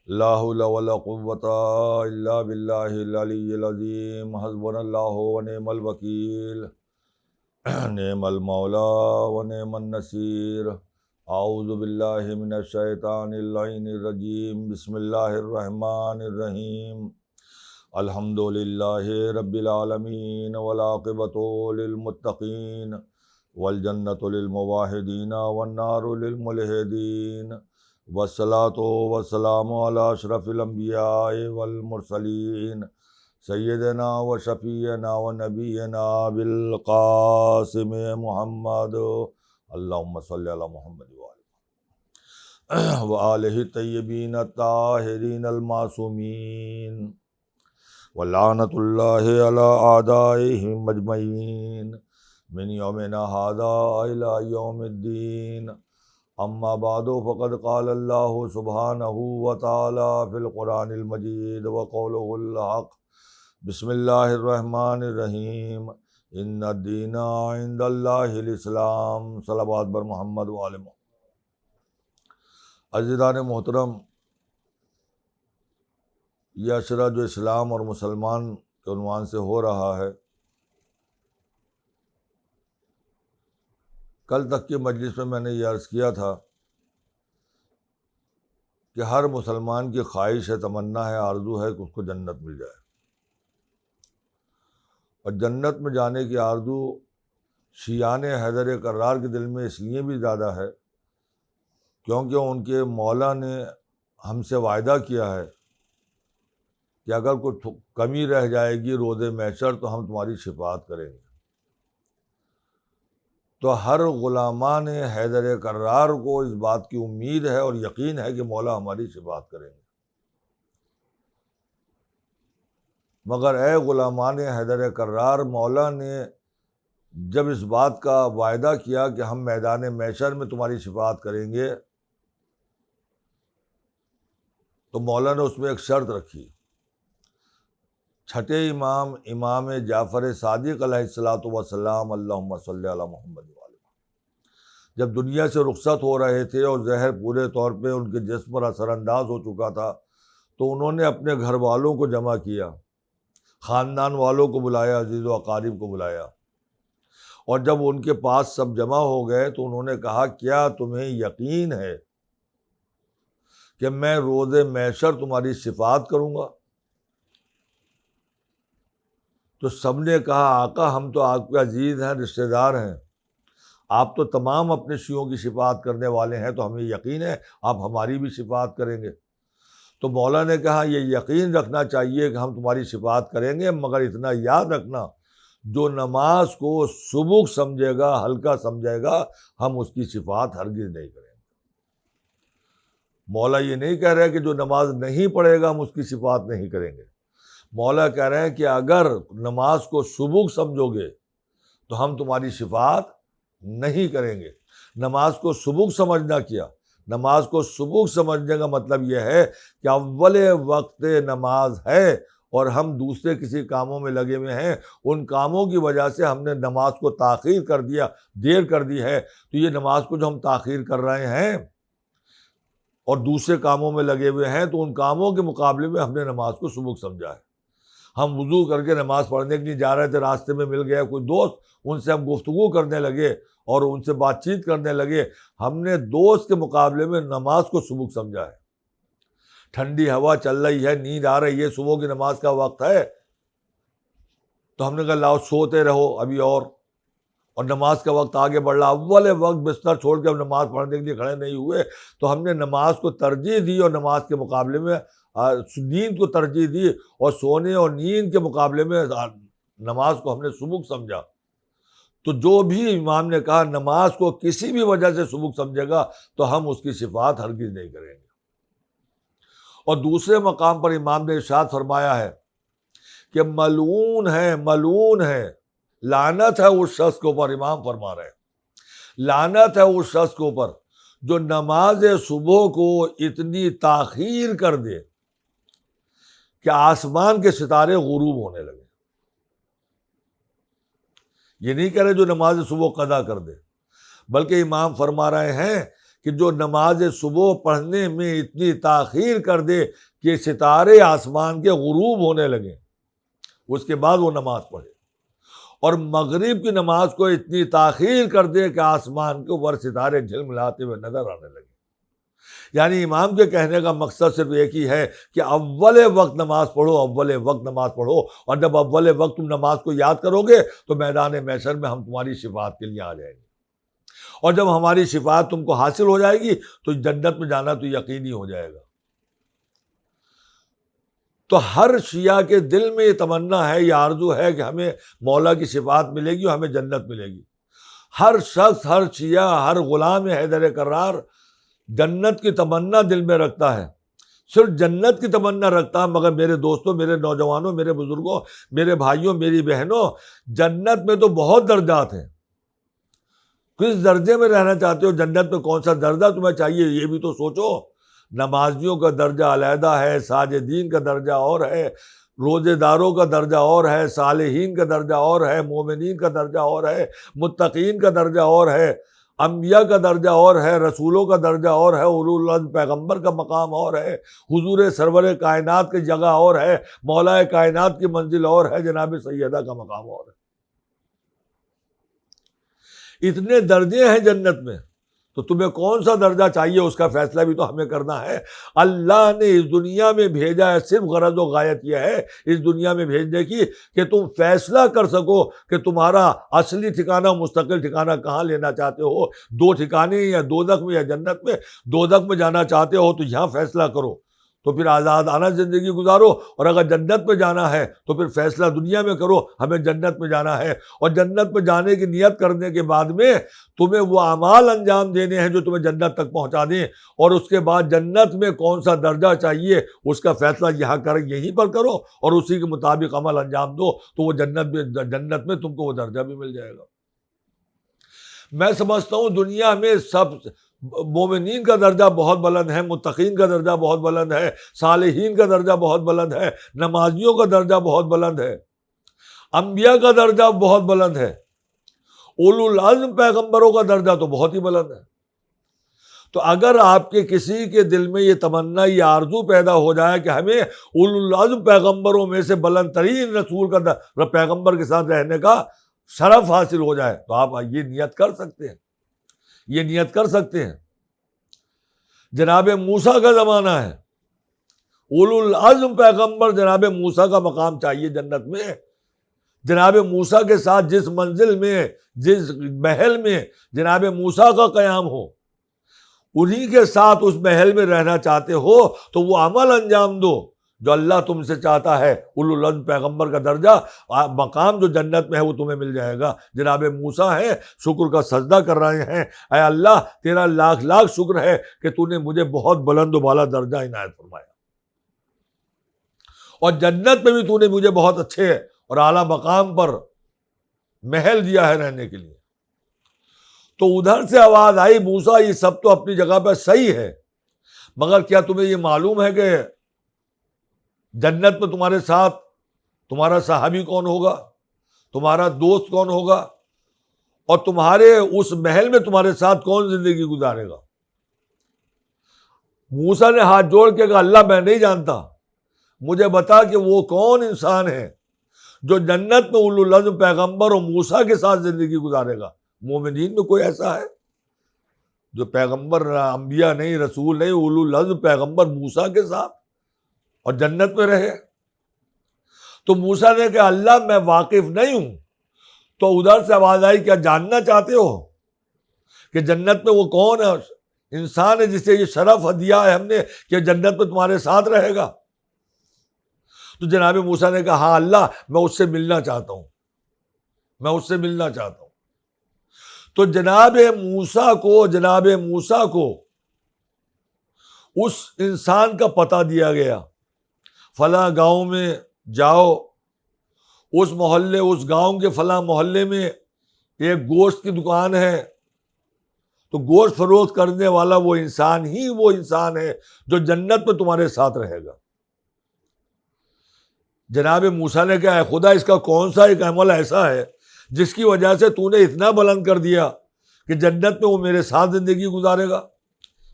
لا حول ولا قوة الا باللہ العلی العظیم، حسبنا اللہ ونعم الوکیل، نعم المولا ونعم النصیر۔ اعوذ باللہ من الشیطان اللعین الرجیم، بسم اللہ الرحمن الرحیم۔ الحمد للہ رب العالمین والعاقبۃ للمتقین والجنۃ للموحدین والنار للملحدین، والصلاة والسلام علی اشرف الانبیاء والمرسلین، سیدنا و شفیعنا و نبینا بالقاسم محمد، اللہم صلی علی محمد وآلہ الطیبین الطاہرین المعصومین، ولعنۃ اللہ علی اعدائہم اجمعین من یومنا ھذا الی یوم الدین۔ اما بعد فقد قال اللہ سبحانہ وتعالی فی القرآن المجید وقولہ الحق، بسم اللہ الرحمن الرحیم، ان الدین عند اللہ الاسلام۔ صلوات بر محمد وآل محمد۔ عزیزان محترم، یہ اشرہ جو اسلام اور مسلمان کے عنوان سے ہو رہا ہے، کل تک کی مجلس میں نے یہ عرض کیا تھا کہ ہر مسلمان کی خواہش ہے، تمنا ہے، آرزو ہے کہ اس کو جنت مل جائے، اور جنت میں جانے کی آرزو شیعان حیدر کرار کے دل میں اس لیے بھی زیادہ ہے کیونکہ ان کے مولا نے ہم سے وعدہ کیا ہے کہ اگر کوئی کمی رہ جائے گی روز محشر تو ہم تمہاری شفاعت کریں گے۔ تو ہر غلامان حیدر کرار کو اس بات کی امید ہے اور یقین ہے کہ مولا ہماری شفاعت کریں گے، مگر اے غلامان حیدر کرار، مولا نے جب اس بات کا وعدہ کیا کہ ہم میدان محشر میں تمہاری شفاعت کریں گے، تو مولا نے اس میں ایک شرط رکھی۔ چھٹے امام، امام جعفر صادق علیہ الصلاۃ والسلام، اللہم صلی علی محمد، جب دنیا سے رخصت ہو رہے تھے اور زہر پورے طور پہ ان کے جسم پر اثر انداز ہو چکا تھا، تو انہوں نے اپنے گھر والوں کو جمع کیا، خاندان والوں کو بلایا، عزیز و اقارب کو بلایا، اور جب ان کے پاس سب جمع ہو گئے تو انہوں نے کہا کیا تمہیں یقین ہے کہ میں روز محشر تمہاری شفاعت کروں گا؟ تو سب نے کہا آقا ہم تو آپ کے عزیز ہیں، رشتہ دار ہیں، آپ تو تمام اپنے شیعوں کی شفاعت کرنے والے ہیں، تو ہمیں یقین ہے آپ ہماری بھی شفاعت کریں گے۔ تو مولا نے کہا یہ یقین رکھنا چاہیے کہ ہم تمہاری شفاعت کریں گے، مگر اتنا یاد رکھنا جو نماز کو سبک سمجھے گا، ہلکا سمجھے گا، ہم اس کی شفاعت ہرگز نہیں کریں گے۔ مولا یہ نہیں کہہ رہے کہ جو نماز نہیں پڑھے گا ہم اس کی شفاعت نہیں کریں گے، مولا کہہ رہے ہیں کہ اگر نماز کو سبک سمجھو گے تو ہم تمہاری شفاعت نہیں کریں گے۔ نماز کو سبک سمجھنا کیا؟ نماز کو سبک سمجھنے کا مطلب یہ ہے کہ اول وقت نماز ہے اور ہم دوسرے کسی کاموں میں لگے ہوئے ہیں، ان کاموں کی وجہ سے ہم نے نماز کو تاخیر کر دیا، دیر کر دی ہے، تو یہ نماز کو جو ہم تاخیر کر رہے ہیں اور دوسرے کاموں میں لگے ہوئے ہیں، تو ان کاموں کے مقابلے میں ہم نے نماز کو سبک سمجھا ہے۔ ہم وضو کر کے نماز پڑھنے کے لیے جا رہے تھے، راستے میں مل گیا کوئی دوست، ان سے ہم گفتگو کرنے لگے اور ان سے بات چیت کرنے لگے، ہم نے دوست کے مقابلے میں نماز کو سبک سمجھا ہے۔ ٹھنڈی ہوا چل رہی ہے، نیند آ رہی ہے، صبح کی نماز کا وقت ہے، تو ہم نے کہا لاؤ سوتے رہو ابھی، اور نماز کا وقت آگے بڑھ رہا، اول وقت بستر چھوڑ کے ہم نماز پڑھنے کے لیے کھڑے نہیں ہوئے، تو ہم نے نماز کو ترجیح دی اور نماز کے مقابلے میں نیند کو ترجیح دی، اور سونے اور نیند کے مقابلے میں نماز کو ہم نے سبک سمجھا۔ تو جو بھی امام نے کہا نماز کو کسی بھی وجہ سے سبک سمجھے گا تو ہم اس کی شفاعت ہرگز نہیں کریں گے۔ اور دوسرے مقام پر امام نے ارشاد فرمایا ہے کہ ملعون ہے، لعنت ہے اس شخص کے اوپر، امام فرما رہے ہیں لعنت ہے اس شخص کے اوپر جو نماز صبح کو اتنی تاخیر کر دے کہ آسمان کے ستارے غروب ہونے لگے۔ یہ نہیں کہہ رہے جو نماز صبح قضا کر دے، بلکہ امام فرما رہے ہیں کہ جو نماز صبح پڑھنے میں اتنی تاخیر کر دے کہ ستارے آسمان کے غروب ہونے لگیں، اس کے بعد وہ نماز پڑھے، اور مغرب کی نماز کو اتنی تاخیر کر دے کہ آسمان کے اوپر ستارے جھلملاتے ہوئے نظر آنے لگے۔ یعنی امام کے کہنے کا مقصد صرف ایک ہی ہے کہ اول وقت نماز پڑھو، اول وقت نماز پڑھو، اور جب اول وقت تم نماز کو یاد کرو گے تو میدان محشر میں ہم تمہاری شفاعت کے لیے آ جائیں گے، اور جب ہماری شفاعت تم کو حاصل ہو جائے گی تو جنت میں جانا تو یقینی ہو جائے گا۔ تو ہر شیعہ کے دل میں یہ تمنا ہے، یہ آرزو ہے کہ ہمیں مولا کی شفاعت ملے گی اور ہمیں جنت ملے گی۔ ہر شخص، ہر شیعہ، ہر غلام حیدر کرار جنت کی تمنا دل میں رکھتا ہے، صرف جنت کی تمنا رکھتا ہے۔ مگر میرے دوستوں، میرے نوجوانوں، میرے بزرگوں، میرے بھائیوں، میری بہنوں، جنت میں تو بہت درجات ہیں۔ کس درجے میں رہنا چاہتے ہو؟ جنت میں کون سا درجہ تمہیں چاہیے یہ بھی تو سوچو۔ نمازیوں کا درجہ علیحدہ ہے، ساجدین کا درجہ اور ہے، روزے داروں کا درجہ اور ہے، صالحین کا درجہ اور ہے، مومنین کا درجہ اور ہے، متقین کا درجہ اور ہے، انبیاء کا درجہ اور ہے، رسولوں کا درجہ اور ہے، اولو العزم پیغمبر کا مقام اور ہے، حضور سرور کائنات کی جگہ اور ہے، مولا کائنات کی منزل اور ہے، جناب سیدہ کا مقام اور ہے۔ اتنے درجے ہیں جنت میں، تو تمہیں کون سا درجہ چاہیے اس کا فیصلہ بھی تو ہمیں کرنا ہے۔ اللہ نے اس دنیا میں بھیجا ہے، صرف غرض و غایت یہ ہے اس دنیا میں بھیجنے کی کہ تم فیصلہ کر سکو کہ تمہارا اصلی ٹھکانہ، مستقل ٹھکانہ کہاں لینا چاہتے ہو، دو ٹھکانے، یا دوزخ میں یا جنت میں۔ دوزخ میں جانا چاہتے ہو تو یہاں فیصلہ کرو، تو پھر آزادانہ زندگی گزارو، اور اگر جنت میں جانا ہے تو پھر فیصلہ دنیا میں کرو، ہمیں جنت میں جانا ہے۔ اور جنت میں جانے کی نیت کرنے کے بعد میں تمہیں وہ اعمال انجام دینے ہیں جو تمہیں جنت تک پہنچا دیں، اور اس کے بعد جنت میں کون سا درجہ چاہیے اس کا فیصلہ یہیں پر کرو، اور اسی کے مطابق عمل انجام دو، تو وہ جنت میں تم کو وہ درجہ بھی مل جائے گا۔ میں سمجھتا ہوں دنیا میں سب مومنین کا درجہ بہت بلند ہے، متقین کا درجہ بہت بلند ہے، صالحین کا درجہ بہت بلند ہے، نمازیوں کا درجہ بہت بلند ہے، انبیاء کا درجہ بہت بلند ہے، اولو العزم پیغمبروں کا درجہ تو بہت ہی بلند ہے۔ تو اگر آپ کے کسی کے دل میں یہ تمنا، یہ آرزو پیدا ہو جائے کہ ہمیں اولو العزم پیغمبروں میں سے بلند ترین رسول کا، پیغمبر کے ساتھ رہنے کا شرف حاصل ہو جائے، تو آپ یہ نیت کر سکتے ہیں، یہ نیت کر سکتے ہیں۔ جناب موسیٰ کا زمانہ ہے، اولو العزم پیغمبر جناب موسیٰ کا مقام چاہیے جنت میں۔ جناب موسیٰ کے ساتھ جس منزل میں، جس محل میں جناب موسیٰ کا قیام ہو، انہی کے ساتھ اس محل میں رہنا چاہتے ہو تو وہ عمل انجام دو جو اللہ تم سے چاہتا ہے۔ اولو العزم پیغمبر کا درجہ، مقام جو جنت میں ہے وہ تمہیں مل جائے گا۔ جناب موسیٰ ہیں، شکر کا سجدہ کر رہے ہیں، اے اللہ تیرا لاکھ لاکھ شکر ہے کہ تو نے مجھے بہت بلند و بالا درجہ عنایت فرمایا، اور جنت میں بھی تو نے مجھے بہت اچھے اور اعلیٰ مقام پر محل دیا ہے رہنے کے لیے۔ تو ادھر سے آواز آئی، موسیٰ یہ سب تو اپنی جگہ پہ صحیح ہے، مگر کیا تمہیں یہ معلوم ہے کہ جنت میں تمہارے ساتھ تمہارا صحابی کون ہوگا، تمہارا دوست کون ہوگا، اور تمہارے اس محل میں تمہارے ساتھ کون زندگی گزارے گا؟ موسیٰ نے ہاتھ جوڑ کے کہا اللہ میں نہیں جانتا، مجھے بتا کہ وہ کون انسان ہے جو جنت میں اولو العزم پیغمبر اور موسیٰ کے ساتھ زندگی گزارے گا۔ مومنین میں کوئی ایسا ہے جو پیغمبر، انبیاء نہیں، رسول نہیں، اولو العزم پیغمبر موسیٰ کے ساتھ اور جنت میں رہے؟ تو موسیٰ نے کہا اللہ میں واقف نہیں ہوں۔ تو ادھر سے آواز آئی کیا جاننا چاہتے ہو کہ جنت میں وہ کون ہے، انسان ہے جسے یہ شرف دیا ہے ہم نے کہ جنت میں تمہارے ساتھ رہے گا؟ تو جناب موسیٰ نے کہا ہاں اللہ میں اس سے ملنا چاہتا ہوں، میں اس سے ملنا چاہتا ہوں۔ تو جناب موسیٰ کو اس انسان کا پتہ دیا گیا، فلاں گاؤں میں جاؤ، اس محلے، اس گاؤں کے فلاں محلے میں ایک گوشت کی دکان ہے، تو گوشت فروخت کرنے والا وہ انسان ہے جو جنت میں تمہارے ساتھ رہے گا۔ جناب موسیٰ نے کہا اے خدا اس کا کون سا ایک عمل ایسا ہے جس کی وجہ سے تو نے اتنا بلند کر دیا کہ جنت میں وہ میرے ساتھ زندگی گزارے گا؟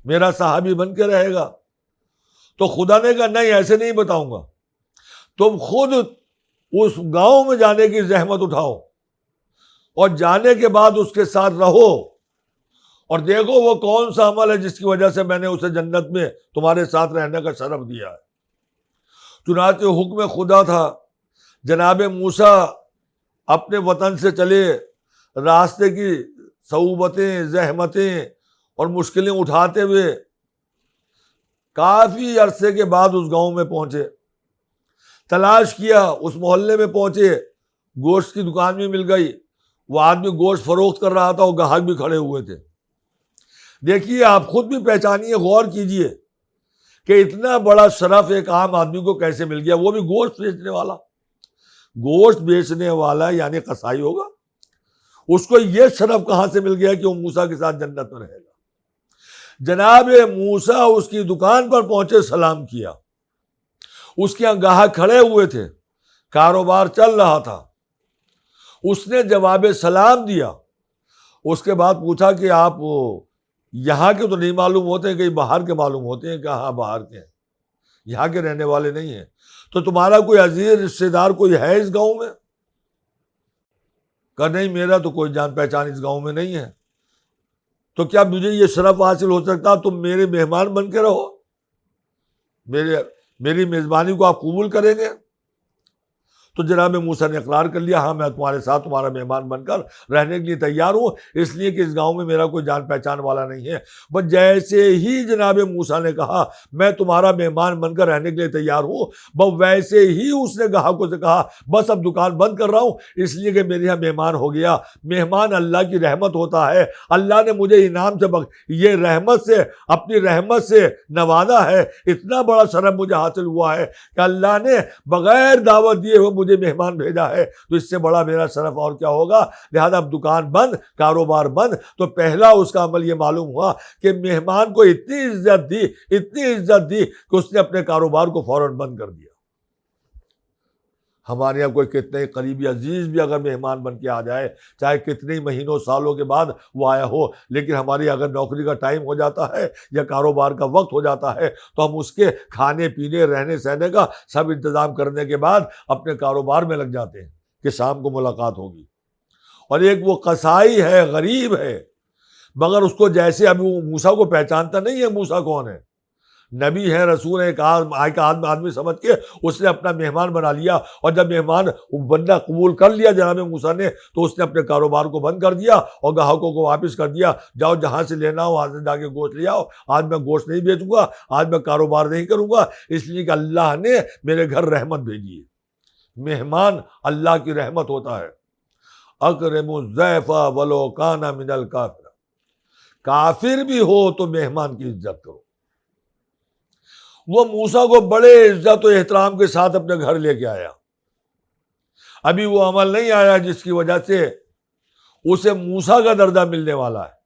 میرا صحابی بن کے رہے گا؟ تو خدا نے کہا نہیں، ایسے نہیں بتاؤں گا، تم خود اس گاؤں میں جانے کی زحمت اٹھاؤ اور جانے کے بعد اس کے ساتھ رہو اور دیکھو وہ کون سا عمل ہے جس کی وجہ سے میں نے اسے جنت میں تمہارے ساتھ رہنے کا شرف دیا ہے۔ چنانچہ حکم خدا تھا، جناب موسیٰ اپنے وطن سے چلے، راستے کی صعوبتیں، زحمتیں اور مشکلیں اٹھاتے ہوئے کافی عرصے کے بعد اس گاؤں میں پہنچے، تلاش کیا، اس محلے میں پہنچے، گوشت کی دکان بھی مل گئی، وہ آدمی گوشت فروخت کر رہا تھا، وہ گاہک بھی کھڑے ہوئے تھے۔ دیکھیے، آپ خود بھی پہچانیے، غور کیجئے کہ اتنا بڑا شرف ایک عام آدمی کو کیسے مل گیا، وہ بھی گوشت بیچنے والا۔ گوشت بیچنے والا یعنی قصائی ہوگا، اس کو یہ شرف کہاں سے مل گیا کہ وہ موسیٰ کے ساتھ جنت میں رہے گا؟ جناب موسیٰ اس کی دکان پر پہنچے، سلام کیا، اس کے یہاں گاہک کھڑے ہوئے تھے، کاروبار چل رہا تھا، اس نے جواب سلام دیا۔ اس کے بعد پوچھا کہ آپ یہاں کے تو نہیں معلوم ہوتے، کہیں باہر کے معلوم ہوتے ہیں؟ کہ ہاں باہر کے ہیں، یہاں کے رہنے والے نہیں ہیں۔ تو تمہارا کوئی عزیز رشتے دار کوئی ہے اس گاؤں میں؟ کہا نہیں، میرا تو کوئی جان پہچان اس گاؤں میں نہیں ہے۔ تو کیا مجھے یہ شرف حاصل ہو سکتا تم میرے مہمان بن کے رہو؟ میری میزبانی کو آپ قبول کریں گے؟ تو جناب موسیٰ نے اقرار کر لیا، ہاں میں تمہارے ساتھ تمہارا مہمان بن کر رہنے کے لیے تیار ہوں، اس لیے کہ اس گاؤں میں میرا کوئی جان پہچان والا نہیں ہے۔ بس جیسے ہی جناب موسیٰ نے کہا میں تمہارا مہمان بن کر رہنے کے لیے تیار ہوں، بس ویسے ہی اس نے گاہکوں سے کہا بس اب دکان بند کر رہا ہوں، اس لیے کہ میرے یہاں مہمان ہو گیا۔ مہمان اللہ کی رحمت ہوتا ہے، اللہ نے مجھے انعام سے یہ رحمت سے، اپنی رحمت سے نوازا ہے، اتنا بڑا شرف مجھے حاصل ہوا ہے کہ اللہ نے بغیر دعوت دیے ہوئے مجھے مہمان بھیجا ہے، تو اس سے بڑا میرا شرف اور کیا ہوگا؟ لہذا اب دکان بند، کاروبار بند۔ تو پہلا اس کا عمل یہ معلوم ہوا کہ مہمان کو اتنی عزت دی کہ اس نے اپنے کاروبار کو فوراً بند کر دیا۔ ہمارے یہاں کوئی کتنے قریبی عزیز بھی اگر مہمان بن کے آ جائے، چاہے کتنے مہینوں سالوں کے بعد وہ آیا ہو، لیکن ہماری اگر نوکری کا ٹائم ہو جاتا ہے یا کاروبار کا وقت ہو جاتا ہے تو ہم اس کے کھانے پینے، رہنے سہنے کا سب انتظام کرنے کے بعد اپنے کاروبار میں لگ جاتے ہیں کہ شام کو ملاقات ہوگی۔ اور ایک وہ قصائی ہے، غریب ہے، مگر اس کو جیسے ابھی وہ موسیٰ کو پہچانتا نہیں ہے، موسیٰ کون ہے، نبی ہے، رسول ہے، ایک آدمی سمجھ کے اس نے اپنا مہمان بنا لیا۔ اور جب مہمان بننا قبول کر لیا جناب موسیٰ نے، تو اس نے اپنے کاروبار کو بند کر دیا اور گاہکوں کو واپس کر دیا، جاؤ جہاں سے لینا ہو وہاں سے جا کے گوشت لے آؤ، آج میں گوشت نہیں بیچوں گا، آج میں کاروبار نہیں کروں گا، اس لیے کہ اللہ نے میرے گھر رحمت بھیجی ہے۔ مہمان اللہ کی رحمت ہوتا ہے۔ اکرم الضیف ولو کان من الکافر، کافر بھی ہو تو مہمان کی عزت کرو۔ وہ موسیٰ کو بڑے عزت و احترام کے ساتھ اپنے گھر لے کے آیا۔ ابھی وہ عمل نہیں آیا جس کی وجہ سے اسے موسیٰ کا درجہ ملنے والا ہے۔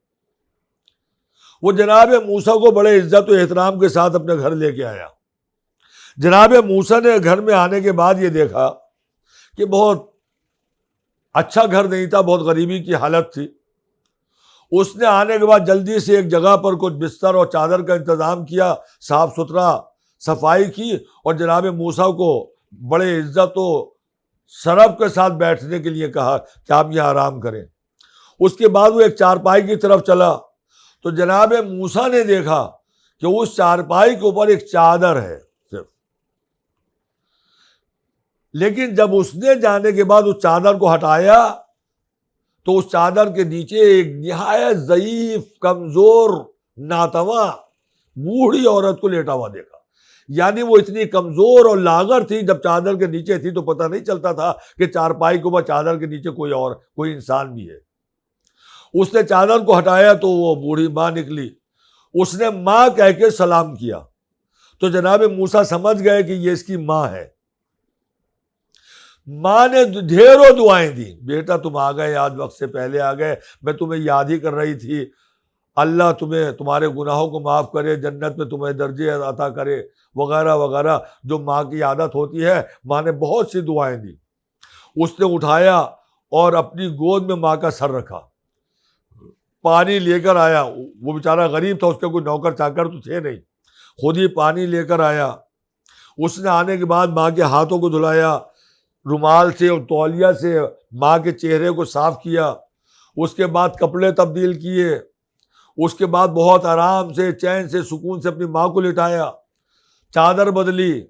وہ جناب موسیٰ کو بڑے عزت و احترام کے ساتھ اپنے گھر لے کے آیا۔ جناب موسیٰ نے گھر میں آنے کے بعد یہ دیکھا کہ بہت اچھا گھر نہیں تھا، بہت غریبی کی حالت تھی۔ اس نے آنے کے بعد جلدی سے ایک جگہ پر کچھ بستر اور چادر کا انتظام کیا، صاف ستھرا صفائی کی، اور جناب موسیٰ کو بڑے عزت و شرف کے ساتھ بیٹھنے کے لیے کہا کہ آپ یہاں آرام کریں۔ اس کے بعد وہ ایک چارپائی کی طرف چلا تو جناب موسیٰ نے دیکھا کہ اس چارپائی کے اوپر ایک چادر ہے صرف، لیکن جب اس نے جانے کے بعد اس چادر کو ہٹایا تو اس چادر کے نیچے ایک نہایت ضعیف، کمزور، ناتواں بوڑھی عورت کو لیٹا ہوا دیکھا۔ یعنی وہ اتنی کمزور اور لاغر تھی، جب چادر کے نیچے تھی تو پتہ نہیں چلتا تھا کہ چارپائی کے اوپر چادر کے نیچے کوئی انسان بھی ہے۔ اس نے چادر کو ہٹایا تو وہ بوڑھی ماں نکلی، اس نے ماں کہہ کے سلام کیا تو جناب موسیٰ سمجھ گئے کہ یہ اس کی ماں ہے۔ ماں نے ڈھیروں دعائیں دی، بیٹا تم آ گئے، آج وقت سے پہلے آ گئے، میں تمہیں یاد ہی کر رہی تھی، اللہ تمہارے گناہوں کو معاف کرے، جنت میں تمہیں درجے عطا کرے، وغیرہ وغیرہ جو ماں کی عادت ہوتی ہے۔ ماں نے بہت سی دعائیں دی۔ اس نے اٹھایا اور اپنی گود میں ماں کا سر رکھا پانی لے کر آیا. وہ بیچارہ غریب تھا, اس کے کوئی نوکر چاکر تو تھے نہیں, خود ہی پانی لے کر آیا. اس نے آنے کے بعد ماں کے ہاتھوں کو دھلایا, رومال سے اور تولیہ سے ماں کے چہرے کو صاف کیا. اس کے بعد کپڑے تبدیل کیے. اس کے بعد بہت آرام سے, چین سے, سکون سے اپنی ماں کو لٹایا, چادر بدلی.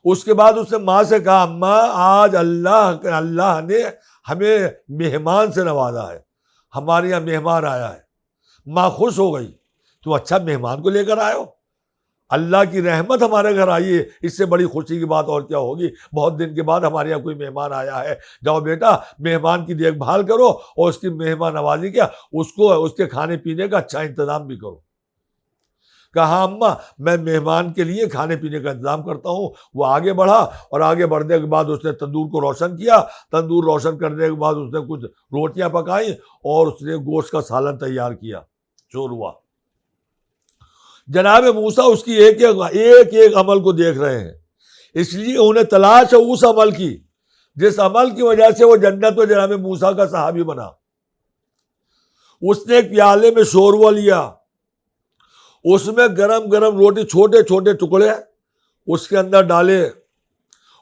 اس کے بعد اس نے ماں سے کہا, اماں آج اللہ نے ہمیں مہمان سے نوازا ہے, ہمارے یہاں مہمان آیا ہے. ماں خوش ہو گئی, تو اچھا مہمان کو لے کر آئے ہو, اللہ کی رحمت ہمارے گھر آئی ہے, اس سے بڑی خوشی کی بات اور کیا ہوگی. بہت دن کے بعد ہمارے یہاں کوئی مہمان آیا ہے, جاؤ بیٹا مہمان کی دیکھ بھال کرو اور اس کی مہمان نوازی کیا, اس کو اس کے کھانے پینے کا اچھا انتظام بھی کرو. کہا اماں میں مہمان کے لیے کھانے پینے کا انتظام کرتا ہوں. وہ آگے بڑھا اور آگے بڑھنے کے بعد اس نے تندور کو روشن کیا. تندور روشن کرنے کے بعد اس نے کچھ روٹیاں پکائیں اور اس نے گوشت کا سالن تیار کیا, شوروا. جناب موسیٰ اس کی ایک ایک عمل کو دیکھ رہے ہیں, اس لیے انہیں تلاش ہے اس عمل کی جس عمل کی وجہ سے وہ جنت میں جناب موسیٰ کا صحابی بنا. اس نے ایک پیالے میں شوروا لیا, اس میں گرم گرم روٹی چھوٹے چھوٹے ٹکڑے اس کے اندر ڈالے.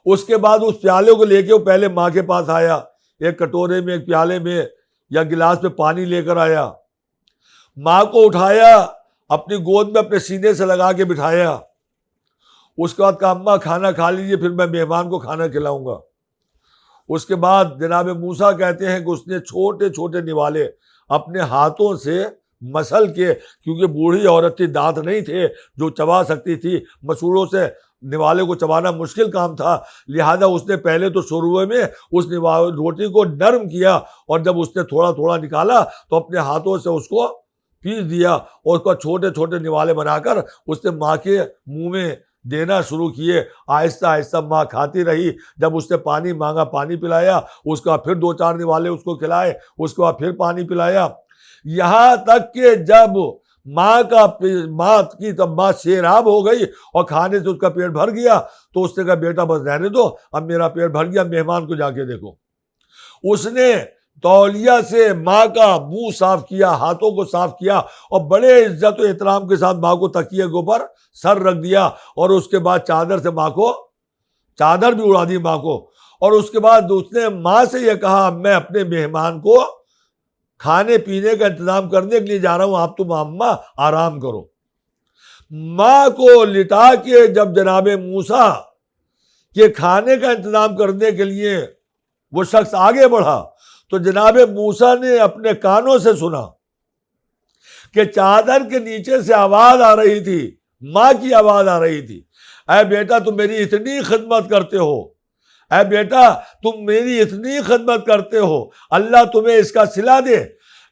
اس کے بعد اس پیالے کو لے کے وہ پہلے ماں کے پاس آیا, ایک کٹورے میں, ایک پیالے میں یا گلاس میں پانی لے کر آیا. ماں کو اٹھایا, اپنی گود میں اپنے سینے سے لگا کے بٹھایا. اس کے بعد کہا اماں کھانا کھا لیجیے, پھر میں مہمان کو کھانا کھلاؤں گا. اس کے بعد جناب موسیٰ کہتے ہیں کہ اس نے چھوٹے چھوٹے نوالے اپنے ہاتھوں سے مسل کے, کیونکہ بوڑھی عورت تھی, دانت نہیں تھے جو چبا سکتی تھی, مسوڑوں سے نوالے کو چبانا مشکل کام تھا, لہذا اس نے پہلے تو شروع میں اس روٹی کو نرم کیا, اور جب اس نے تھوڑا تھوڑا نکالا تو اپنے ہاتھوں سے اس کو پیس دیا, اور اس کو چھوٹے چھوٹے نوالے بنا کر اس نے ماں کے منہ میں دینا شروع کیے. آہستہ آہستہ ماں کھاتی رہی. جب اس نے پانی مانگا پانی پلایا, اس کا پھر 2-4 نوالے اس کو کھلائے, اس کے بعد پھر پانی پلایا, یہاں تک کہ جب ماں سیراب ہو گئی اور کھانے سے اس کا پیٹ بھر گیا, تو اس نے کہا بیٹا بس رہنے دو, اب میرا پیٹ بھر گیا, مہمان کو جا کے دیکھو. اس نے تولیہ سے ماں کا منہ صاف کیا, ہاتھوں کو صاف کیا, اور بڑے عزت و احترام کے ساتھ ماں کو تکیے کے اوپر سر رکھ دیا, اور اس کے بعد چادر سے ماں کو چادر بھی اڑا دی ماں کو. اور اس کے بعد اس نے ماں سے یہ کہا میں اپنے مہمان کو کھانے پینے کا انتظام کرنے کے لیے جا رہا ہوں, آپ تم اماں آرام کرو. ماں کو لٹا کے جب جناب موسیٰ کے کھانے کا انتظام کرنے کے لیے وہ شخص آگے بڑھا, تو جناب موسیٰ نے اپنے کانوں سے سنا کہ چادر کے نیچے سے آواز آ رہی تھی, ماں کی آواز آ رہی تھی, اے بیٹا تم میری اتنی خدمت کرتے ہو, اے بیٹا تم میری اتنی خدمت کرتے ہو, اللہ تمہیں اس کا صلہ دے.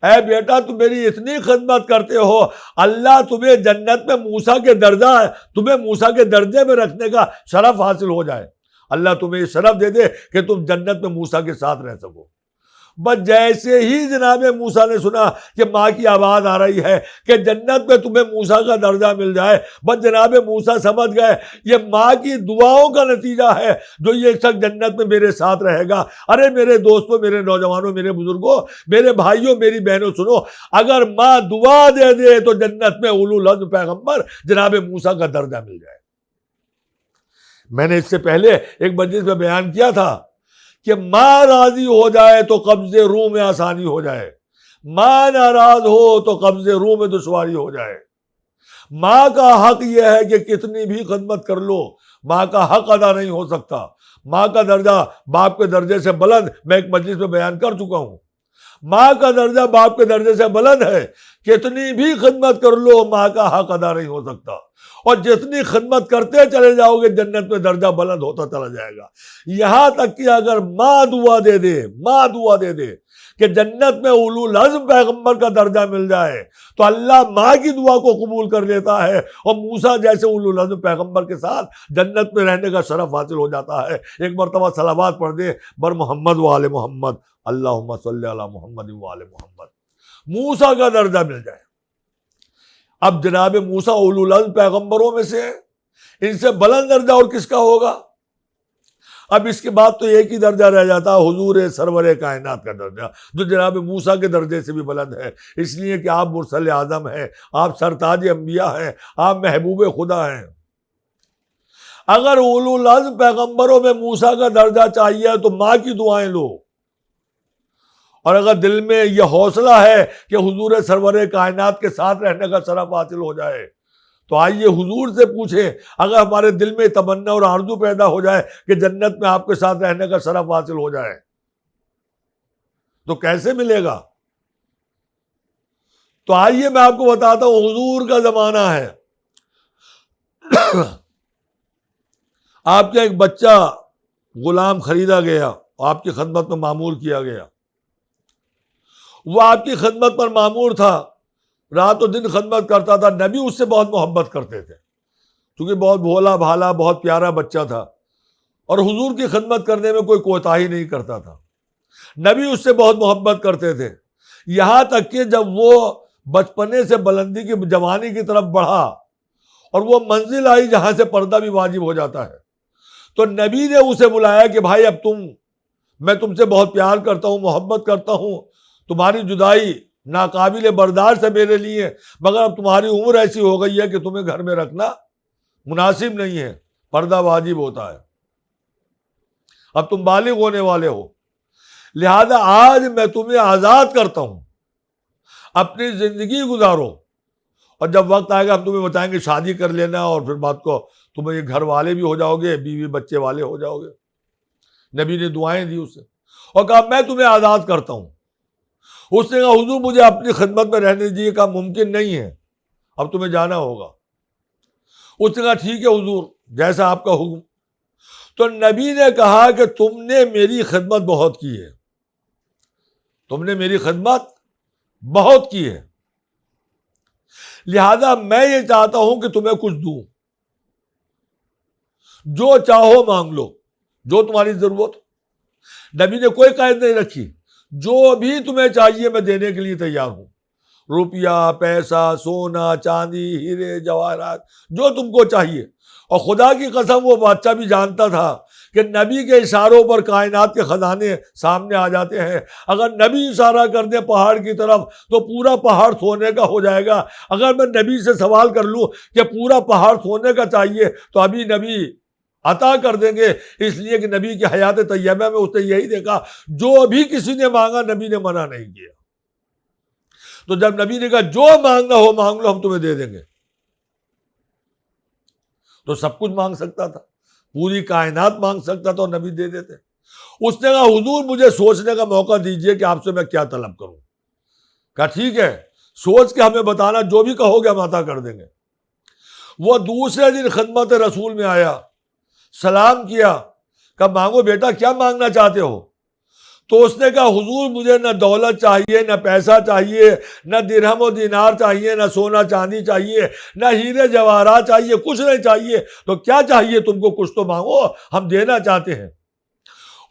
اے بیٹا تم میری اتنی خدمت کرتے ہو, اللہ تمہیں جنت میں تمہیں موسیٰ کے درجے میں رکھنے کا شرف حاصل ہو جائے. اللہ تمہیں یہ شرف دے دے کہ تم جنت میں موسیٰ کے ساتھ رہ سکو. بس جیسے ہی جناب موسیٰ نے سنا کہ ماں کی آواز آ رہی ہے کہ جنت میں تمہیں موسیٰ کا درجہ مل جائے, بس جناب موسیٰ سمجھ گئے یہ ماں کی دعاؤں کا نتیجہ ہے جو یہ شخص جنت میں میرے ساتھ رہے گا. ارے میرے دوستوں, میرے نوجوانوں, میرے بزرگوں, میرے بھائیوں, میری بہنوں, سنو, اگر ماں دعا دے دے تو جنت میں اولو العزم پیغمبر جناب موسیٰ کا درجہ مل جائے. میں نے اس سے پہلے ایک مجلس میں بیان کیا تھا کہ ماں راضی ہو جائے تو قبض روح میں آسانی ہو جائے, ماں ناراض ہو تو قبض روح میں دشواری ہو جائے. ماں کا حق یہ ہے کہ کتنی بھی خدمت کر لو, ماں کا حق ادا نہیں ہو سکتا. ماں کا درجہ باپ کے درجے سے بلند, میں ایک مجلس میں بیان کر چکا ہوں, ماں کا درجہ باپ کے درجے سے بلند ہے. کتنی بھی خدمت کر لو, ماں کا حق ادا نہیں ہو سکتا, اور جتنی خدمت کرتے چلے جاؤ گے جنت میں درجہ بلند ہوتا چلا جائے گا. یہاں تک کہ اگر ماں دعا دے دے کہ جنت میں اولو العزم پیغمبر کا درجہ مل جائے, تو اللہ ماں کی دعا کو قبول کر لیتا ہے, اور موسیٰ جیسے اولو العزم پیغمبر کے ساتھ جنت میں رہنے کا شرف حاصل ہو جاتا ہے. ایک مرتبہ صلوات پڑھ دے بر محمد و آل محمد, اللہم صلی علی محمد و آل محمد, موسیٰ کا درجہ مل جائے. اب جناب موسیٰ اولو العزم پیغمبروں میں سے ہیں, ان سے بلند درجہ اور کس کا ہوگا؟ اب اس کے بعد تو ایک ہی درجہ رہ جاتا ہے حضور سرور کائنات کا درجہ، جو جناب موسیٰ کے درجے سے بھی بلند ہے، اس لیے کہ آپ مرسل اعظم ہیں، آپ سرتاج انبیاء ہیں، آپ محبوب خدا ہیں۔ اگر اولو العزم پیغمبروں میں موسیٰ کا درجہ چاہیے تو ماں کی دعائیں لو، اور اگر دل میں یہ حوصلہ ہے کہ حضور سرور کائنات کے ساتھ رہنے کا شرف حاصل ہو جائے تو آئیے حضور سے پوچھیں۔ اگر ہمارے دل میں تمنا اور آرزو پیدا ہو جائے کہ جنت میں آپ کے ساتھ رہنے کا شرف حاصل ہو جائے تو کیسے ملے گا؟ تو آئیے میں آپ کو بتاتا ہوں، حضور کا زمانہ ہے، آپ کا ایک بچہ غلام خریدا گیا، آپ کی خدمت میں معمور کیا گیا، وہ آپ کی خدمت پر معمور تھا، رات و دن خدمت کرتا تھا، نبی اس سے بہت محبت کرتے تھے کیونکہ بہت بھولا بھالا بہت پیارا بچہ تھا، اور حضور کی خدمت کرنے میں کوئی کوتاہی نہیں کرتا تھا، نبی اس سے بہت محبت کرتے تھے، یہاں تک کہ جب وہ بچپنے سے بلندی کی جوانی کی طرف بڑھا اور وہ منزل آئی جہاں سے پردہ بھی واجب ہو جاتا ہے، تو نبی نے اسے بلایا کہ بھائی اب میں تم سے بہت پیار کرتا ہوں، محبت کرتا ہوں، تمہاری جدائی ناقابل برداشت ہے میرے لیے، مگر اب تمہاری عمر ایسی ہو گئی ہے کہ تمہیں گھر میں رکھنا مناسب نہیں ہے، پردہ واجب ہوتا ہے، اب تم بالغ ہونے والے ہو، لہذا آج میں تمہیں آزاد کرتا ہوں، اپنی زندگی گزارو، اور جب وقت آئے گا ہم تمہیں بتائیں گے شادی کر لینا، اور پھر بات کو تمہیں یہ گھر والے بھی ہو جاؤ گے، بیوی بچے والے ہو جاؤ گے۔ نبی نے دعائیں دی اسے اور کہا میں تمہیں آزاد کرتا ہوں۔ اس نے کہا حضور مجھے اپنی خدمت میں رہنے دیجیے، کہا ممکن نہیں ہے، اب تمہیں جانا ہوگا۔ اس نے کہا ٹھیک ہے حضور، جیسا آپ کا حکم۔ تو نبی نے کہا کہ تم نے میری خدمت بہت کی ہے، تم نے میری خدمت بہت کی ہے، لہذا میں یہ چاہتا ہوں کہ تمہیں کچھ دوں، جو چاہو مانگ لو، جو تمہاری ضرورت ہو۔ نبی نے کوئی قید نہیں رکھی، جو بھی تمہیں چاہیے میں دینے کے لیے تیار ہوں، روپیہ پیسہ سونا چاندی ہیرے جواہرات جو تم کو چاہیے۔ اور خدا کی قسم وہ بادشاہ بھی جانتا تھا کہ نبی کے اشاروں پر کائنات کے خزانے سامنے آ جاتے ہیں، اگر نبی اشارہ کر دے پہاڑ کی طرف تو پورا پہاڑ سونے کا ہو جائے گا، اگر میں نبی سے سوال کر لوں کہ پورا پہاڑ سونے کا چاہیے تو ابھی نبی عطا کر دیں گے، اس لیے کہ نبی کی حیات طیبہ میں اس نے یہی دیکھا، جو بھی کسی نے مانگا نبی نے منع نہیں کیا۔ تو جب نبی نے کہا جو مانگنا ہو مانگ لو، ہم تمہیں دے دیں گے، تو سب کچھ مانگ سکتا تھا، پوری کائنات مانگ سکتا تھا اور نبی دے دیتے۔ اس نے کہا حضور مجھے سوچنے کا موقع دیجئے کہ آپ سے میں کیا طلب کروں۔ کہا ٹھیک ہے، سوچ کے ہمیں بتانا، جو بھی کہو گے ہم عطا کر دیں گے۔ وہ دوسرے دن خدمت رسول میں آیا، سلام کیا، کہا مانگو بیٹا کیا مانگنا چاہتے ہو؟ تو اس نے کہا حضور مجھے نہ دولت چاہیے، نہ پیسہ چاہیے، نہ درہم و دینار چاہیے، نہ سونا چاندی چاہیے، نہ ہیرے جواہرات چاہیے، کچھ نہیں چاہیے۔ تو کیا چاہیے تم کو؟ کچھ تو مانگو، ہم دینا چاہتے ہیں۔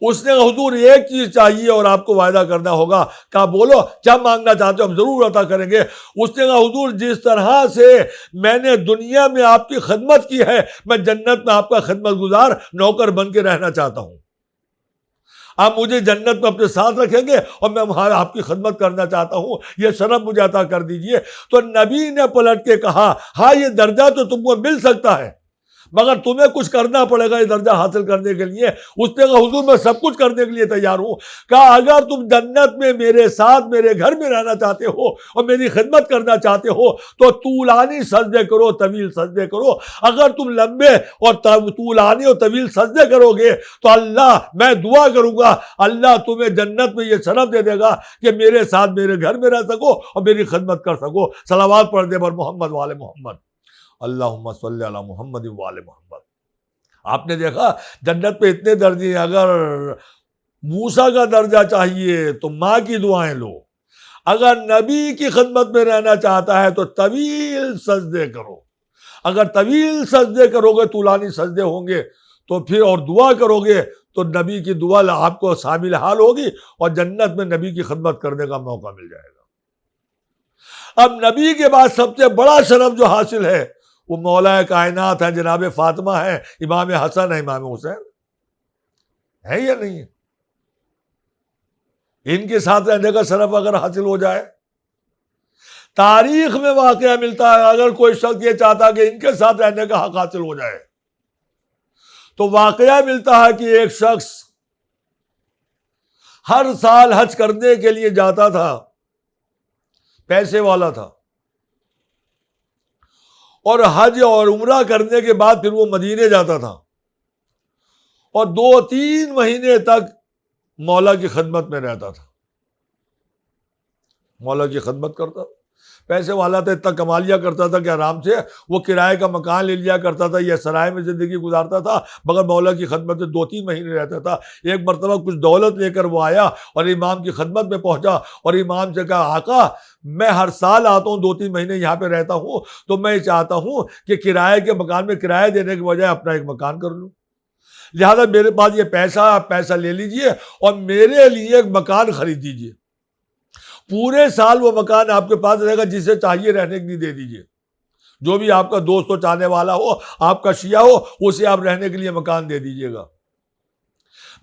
اس نے کہا حضور ایک چیز چاہیے اور آپ کو وعدہ کرنا ہوگا۔ کہا بولو کیا مانگنا چاہتے ہو، ہم ضرور عطا کریں گے۔ اس نے کہا حضور جس طرح سے میں نے دنیا میں آپ کی خدمت کی ہے، میں جنت میں آپ کا خدمت گزار نوکر بن کے رہنا چاہتا ہوں۔ آپ مجھے جنت میں اپنے ساتھ رکھیں گے اور میں وہاں آپ کی خدمت کرنا چاہتا ہوں، یہ شرف مجھے عطا کر دیجئے۔ تو نبی نے پلٹ کے کہا ہاں یہ درجہ تو تم کو مل سکتا ہے، مگر تمہیں کچھ کرنا پڑے گا یہ درجہ حاصل کرنے کے لیے۔ اس نے کہا حضور میں سب کچھ کرنے کے لیے تیار ہوں۔ کہا اگر تم جنت میں میرے ساتھ میرے گھر میں رہنا چاہتے ہو اور میری خدمت کرنا چاہتے ہو تو طولانی سجدے کرو، طویل سجدے کرو۔ اگر تم لمبے اور طولانی اور طویل سجدے کرو گے تو اللہ میں دعا کروں گا، اللہ تمہیں جنت میں یہ شرف دے دے گا کہ میرے ساتھ میرے گھر میں رہ سکو اور میری خدمت کر سکو۔ صلوات پڑھ دے پر محمد وعلى محمد، اللہم صلی علی محمد وعلی محمد۔ آپ نے دیکھا جنت پہ اتنے درجے، اگر موسیٰ کا درجہ چاہیے تو ماں کی دعائیں لو، اگر نبی کی خدمت میں رہنا چاہتا ہے تو طویل سجدے کرو، اگر طویل سجدے کرو گے طولانی سجدے ہوں گے تو پھر اور دعا کرو گے تو نبی کی دعا آپ کو شامل حال ہوگی اور جنت میں نبی کی خدمت کرنے کا موقع مل جائے گا۔ اب نبی کے بعد سب سے بڑا شرف جو حاصل ہے وہ مولا کائنات ہے، جناب فاطمہ ہے، امام حسن ہے، امام حسین۔ ہے یا نہیں ہے؟ ان کے ساتھ رہنے کا شرف اگر حاصل ہو جائے، تاریخ میں واقعہ ملتا ہے اگر کوئی شخص یہ چاہتا کہ ان کے ساتھ رہنے کا حق حاصل ہو جائے، تو واقعہ ملتا ہے کہ ایک شخص ہر سال حج کرنے کے لیے جاتا تھا، پیسے والا تھا، اور حج اور عمرہ کرنے کے بعد پھر وہ مدینے جاتا تھا اور 2-3 مہینے تک مولا کی خدمت میں رہتا تھا، مولا کی خدمت کرتا تھا۔ پیسے والا تھا، اتنا کما لیا کرتا تھا کہ آرام سے وہ کرائے کا مکان لے لیا کرتا تھا یا سرائے میں زندگی گزارتا تھا، مگر مولا کی خدمت میں 2-3 مہینے رہتا تھا۔ ایک مرتبہ کچھ دولت لے کر وہ آیا اور امام کی خدمت میں پہنچا اور امام سے کہا، آقا میں ہر سال آتا ہوں، 2-3 مہینے یہاں پہ رہتا ہوں، تو میں چاہتا ہوں کہ کرائے کے مکان میں کرایہ دینے کے بجائے اپنا ایک مکان کر لوں، لہذا میرے پاس یہ پیسہ، آپ پیسہ لے لیجئے اور میرے لیے ایک مکان خرید دیجئے، پورے سال وہ مکان آپ کے پاس رہے گا، جسے چاہیے رہنے کے لیے دے دیجئے، جو بھی آپ کا دوست ہو، چاہنے والا ہو، آپ کا شیعہ ہو، اسے آپ رہنے کے لیے مکان دے دیجئے گا۔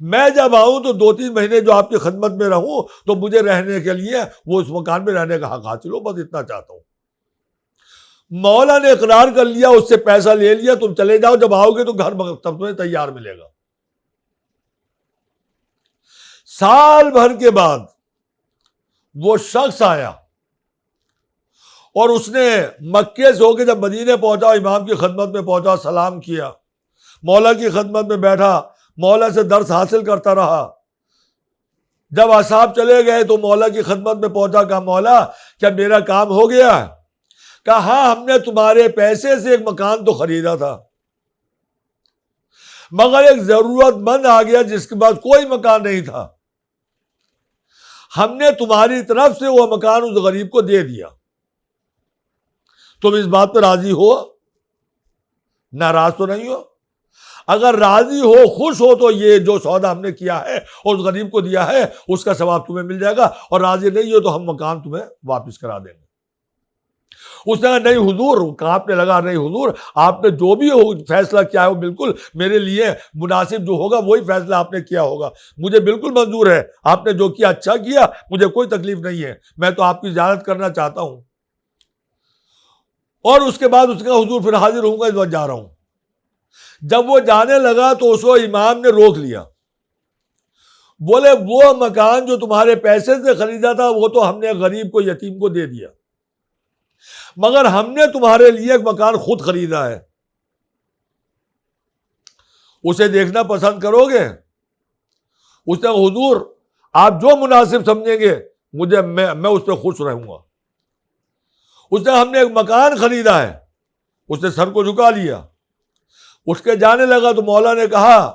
میں جب آؤں تو 2-3 مہینے جو آپ کی خدمت میں رہوں تو مجھے رہنے کے لیے وہ اس مکان میں رہنے کا حق حاصل ہو، بس اتنا چاہتا ہوں۔ مولا نے اقرار کر لیا، اس سے پیسہ لے لیا، تم چلے جاؤ، جب آؤ گے تو گھر تب تمہیں تیار ملے گا۔ سال بھر کے بعد وہ شخص آیا اور اس نے مکے سے ہو کے جب مدینے پہنچا، امام کی خدمت میں پہنچا، سلام کیا، مولا کی خدمت میں بیٹھا، مولا سے درس حاصل کرتا رہا۔ جب اصحاب چلے گئے تو مولا کی خدمت میں پہنچا، کہا مولا کیا میرا کام ہو گیا؟ کہا ہاں، ہم نے تمہارے پیسے سے ایک مکان تو خریدا تھا، مگر ایک ضرورت مند آ گیا جس کے پاس کوئی مکان نہیں تھا، ہم نے تمہاری طرف سے وہ مکان اس غریب کو دے دیا، تم اس بات پہ راضی ہو؟ ناراض تو نہیں ہو؟ اگر راضی ہو، خوش ہو، تو یہ جو سودا ہم نے کیا ہے اور اس غریب کو دیا ہے اس کا ثواب تمہیں مل جائے گا، اور راضی نہیں ہو تو ہم مکان تمہیں واپس کرا دیں گے۔ اس نے کہا نہیں حضور، کانپنے لگا، نہیں حضور، آپ نے جو بھی فیصلہ کیا ہے وہ بالکل میرے لیے مناسب جو ہوگا وہی فیصلہ آپ نے کیا ہوگا، مجھے بالکل منظور ہے، آپ نے جو کیا اچھا کیا، مجھے کوئی تکلیف نہیں ہے، میں تو آپ کی زیارت کرنا چاہتا ہوں۔ اور اس کے بعد اس نے کہا حضور پھر حاضر ہوں گا، اس وقت جا رہا ہوں۔ جب وہ جانے لگا تو اس کو امام نے روک لیا، بولے وہ مکان جو تمہارے پیسے سے خریدا تھا وہ تو ہم نے غریب کو، یتیم کو دے دیا، مگر ہم نے تمہارے لیے ایک مکان خود خریدا ہے، اسے دیکھنا پسند کرو گے؟ اس نے حضور آپ جو مناسب سمجھیں گے مجھے، میں اس پہ خوش رہوں گا۔ اس نے ہم نے ایک مکان خریدا ہے، اس نے سر کو جھکا لیا، اٹھ کے جانے لگا تو مولا نے کہا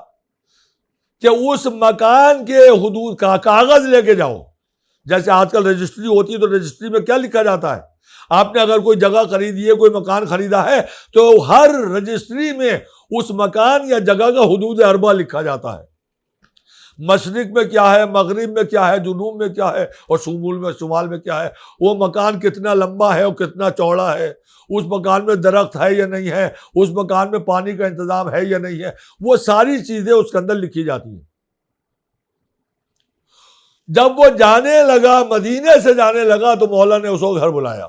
کہ اس مکان کے حدود کا کاغذ لے کے جاؤ، جیسے آج کل رجسٹری ہوتی ہے تو رجسٹری میں کیا لکھا جاتا ہے، آپ نے اگر کوئی جگہ خریدی ہے، کوئی مکان خریدا ہے تو ہر رجسٹری میں اس مکان یا جگہ کا حدود اربع لکھا جاتا ہے، مشرق میں کیا ہے، مغرب میں کیا ہے، جنوب میں کیا ہے اور شمال میں کیا ہے، وہ مکان کتنا لمبا ہے اور کتنا چوڑا ہے، اس مکان میں درخت ہے یا نہیں ہے، اس مکان میں پانی کا انتظام ہے یا نہیں ہے، وہ ساری چیزیں اس کے اندر لکھی جاتی ہیں۔ جب وہ جانے لگا، مدینے سے جانے لگا، تو مولا نے اس کو گھر بلایا،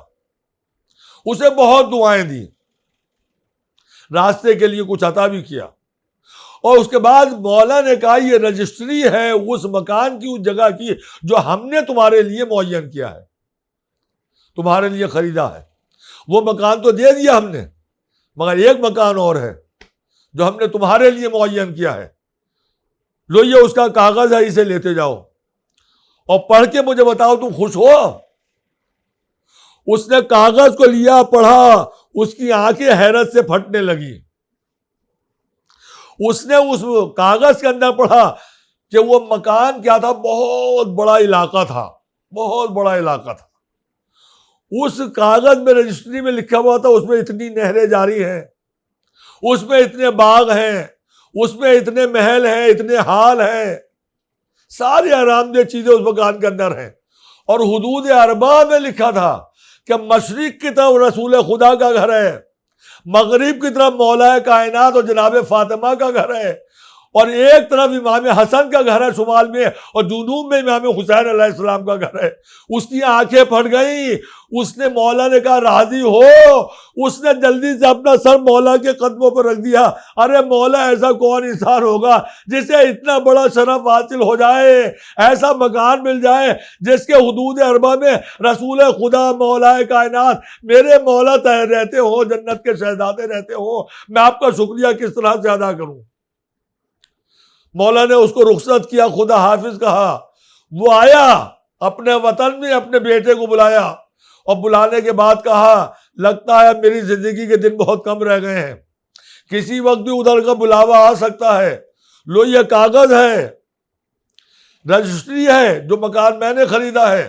اسے بہت دعائیں دی، راستے کے لیے کچھ عطا بھی کیا، اور اس کے بعد مولا نے کہا یہ رجسٹری ہے اس مکان کی، اس جگہ کی جو ہم نے تمہارے لیے معین کیا ہے، تمہارے لیے خریدا ہے، وہ مکان تو دے دیا ہم نے، مگر ایک مکان اور ہے جو ہم نے تمہارے لیے معین کیا ہے، لو یہ اس کا کاغذ ہے، اسے لیتے جاؤ اور پڑھ کے مجھے بتاؤ تم خوش ہو؟ اس نے کاغذ کو لیا، پڑھا، اس کی آنکھیں حیرت سے پھٹنے لگی۔ اس نے اس کاغذ کے اندر پڑھا کہ وہ مکان کیا تھا، بہت بڑا علاقہ تھا، بہت بڑا علاقہ تھا، اس کاغذ میں رجسٹری میں لکھا ہوا تھا اس میں اتنی نہریں جاری ہیں، اس میں اتنے باغ ہیں، اس میں اتنے محل ہیں، اتنے حال ہیں، ساری آرام دہ چیزیں اس مکان کے اندر ہیں، اور حدود اربع میں لکھا تھا کہ مشرق کی طرف رسول خدا کا گھر ہے، مغرب کی طرف مولا کائنات اور جناب فاطمہ کا گھر ہے، اور ایک طرف امام حسن کا گھر ہے شمال میں اور جنوب میں امام حسین علیہ السلام کا گھر ہے. اس کی آنکھیں پھٹ گئیں. اس نے مولا نے کہا راضی ہو. اس نے جلدی سے اپنا سر مولا کے قدموں پر رکھ دیا. ارے مولا ایسا کون انسان ہوگا جسے اتنا بڑا شرف حاصل ہو جائے, ایسا مکان مل جائے جس کے حدود اربع میں رسول خدا مولا کائنات میرے مولا رہتے ہو, جنت کے شہزادے رہتے ہو. میں آپ کا شکریہ کس طرح سے ادا کروں. مولا نے اس کو رخصت کیا, خدا حافظ کہا. وہ آیا اپنے وطن میں, اپنے بیٹے کو بلایا اور بلانے کے بعد کہا لگتا ہے میری زندگی کے دن بہت کم رہ گئے ہیں, کسی وقت بھی ادھر کا بلاوا آ سکتا ہے. لو یہ کاغذ ہے, رجسٹری ہے جو مکان میں نے خریدا ہے.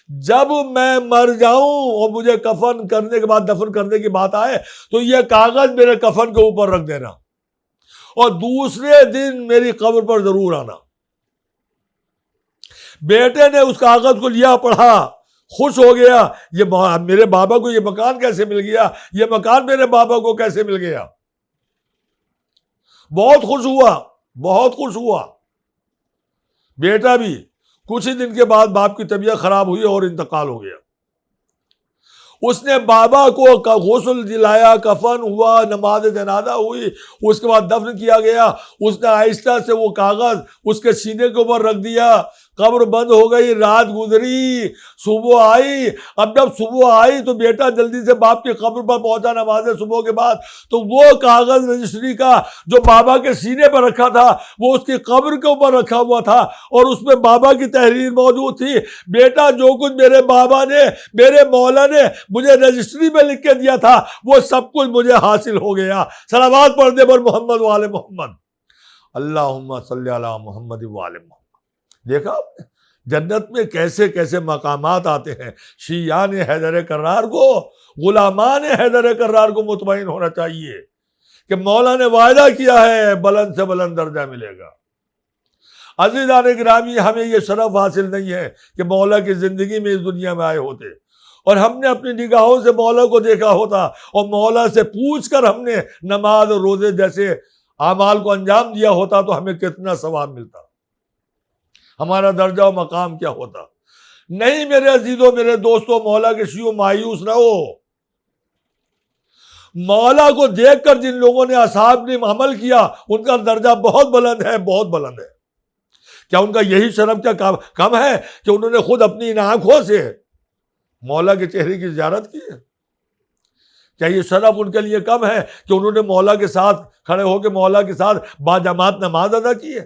جب میں مر جاؤں اور مجھے کفن کرنے کے بعد دفن کرنے کی بات آئے تو یہ کاغذ میرے کفن کے اوپر رکھ دینا اور دوسرے دن میری قبر پر ضرور آنا. بیٹے نے اس کاغذ کو لیا, پڑھا, خوش ہو گیا. یہ میرے بابا کو یہ مکان کیسے مل گیا, یہ مکان میرے بابا کو کیسے مل گیا. بہت خوش ہوا, بہت خوش ہوا. بیٹا بھی. کچھ ہی دن کے بعد باپ کی طبیعت خراب ہوئی اور انتقال ہو گیا. اس نے بابا کو غسل دلایا, کفن ہوا, نماز جنازہ ہوئی, اس کے بعد دفن کیا گیا. اس نے آہستہ سے وہ کاغذ اس کے سینے کے اوپر رکھ دیا. قبر بند ہو گئی, رات گزری, صبح آئی. اب جب صبح آئی تو بیٹا جلدی سے باپ کی قبر پر پہنچا نماز صبح کے بعد. تو وہ کاغذ رجسٹری کا جو بابا کے سینے پر رکھا تھا وہ اس کی قبر کے اوپر رکھا ہوا تھا اور اس میں بابا کی تحریر موجود تھی. بیٹا جو کچھ میرے بابا نے, میرے مولا نے مجھے رجسٹری میں لکھ کے دیا تھا وہ سب کچھ مجھے حاصل ہو گیا. صلوات پڑھ دے پر محمد وآل محمد. اللہم صلی علی محمد وآل محمد. دیکھا آپ نے جنت میں کیسے کیسے مقامات آتے ہیں. شیعان حیدر کرار کو, غلامان حیدر کرار کو مطمئن ہونا چاہیے کہ مولا نے وعدہ کیا ہے بلند سے بلند درجہ ملے گا. عزیزان گرامی, ہمیں یہ شرف حاصل نہیں ہے کہ مولا کی زندگی میں اس دنیا میں آئے ہوتے اور ہم نے اپنی نگاہوں سے مولا کو دیکھا ہوتا اور مولا سے پوچھ کر ہم نے نماز اور روزے جیسے اعمال کو انجام دیا ہوتا تو ہمیں کتنا ثواب ملتا, ہمارا درجہ و مقام کیا ہوتا. نہیں میرے عزیزوں, میرے دوستوں, مولا کے شیعوں مایوس نہ ہو. مولا کو دیکھ کر جن لوگوں نے اصحاب نے عمل کیا ان کا درجہ بہت بلند ہے, بہت بلند ہے. کیا ان کا یہی شرف کیا کم ہے کہ انہوں نے خود اپنی ان آنکھوں سے مولا کے چہرے کی زیارت کی ہے؟ کیا یہ شرف ان کے لیے کم ہے کہ انہوں نے مولا کے ساتھ کھڑے ہو کے مولا کے ساتھ باجماعت نماز ادا کی ہے؟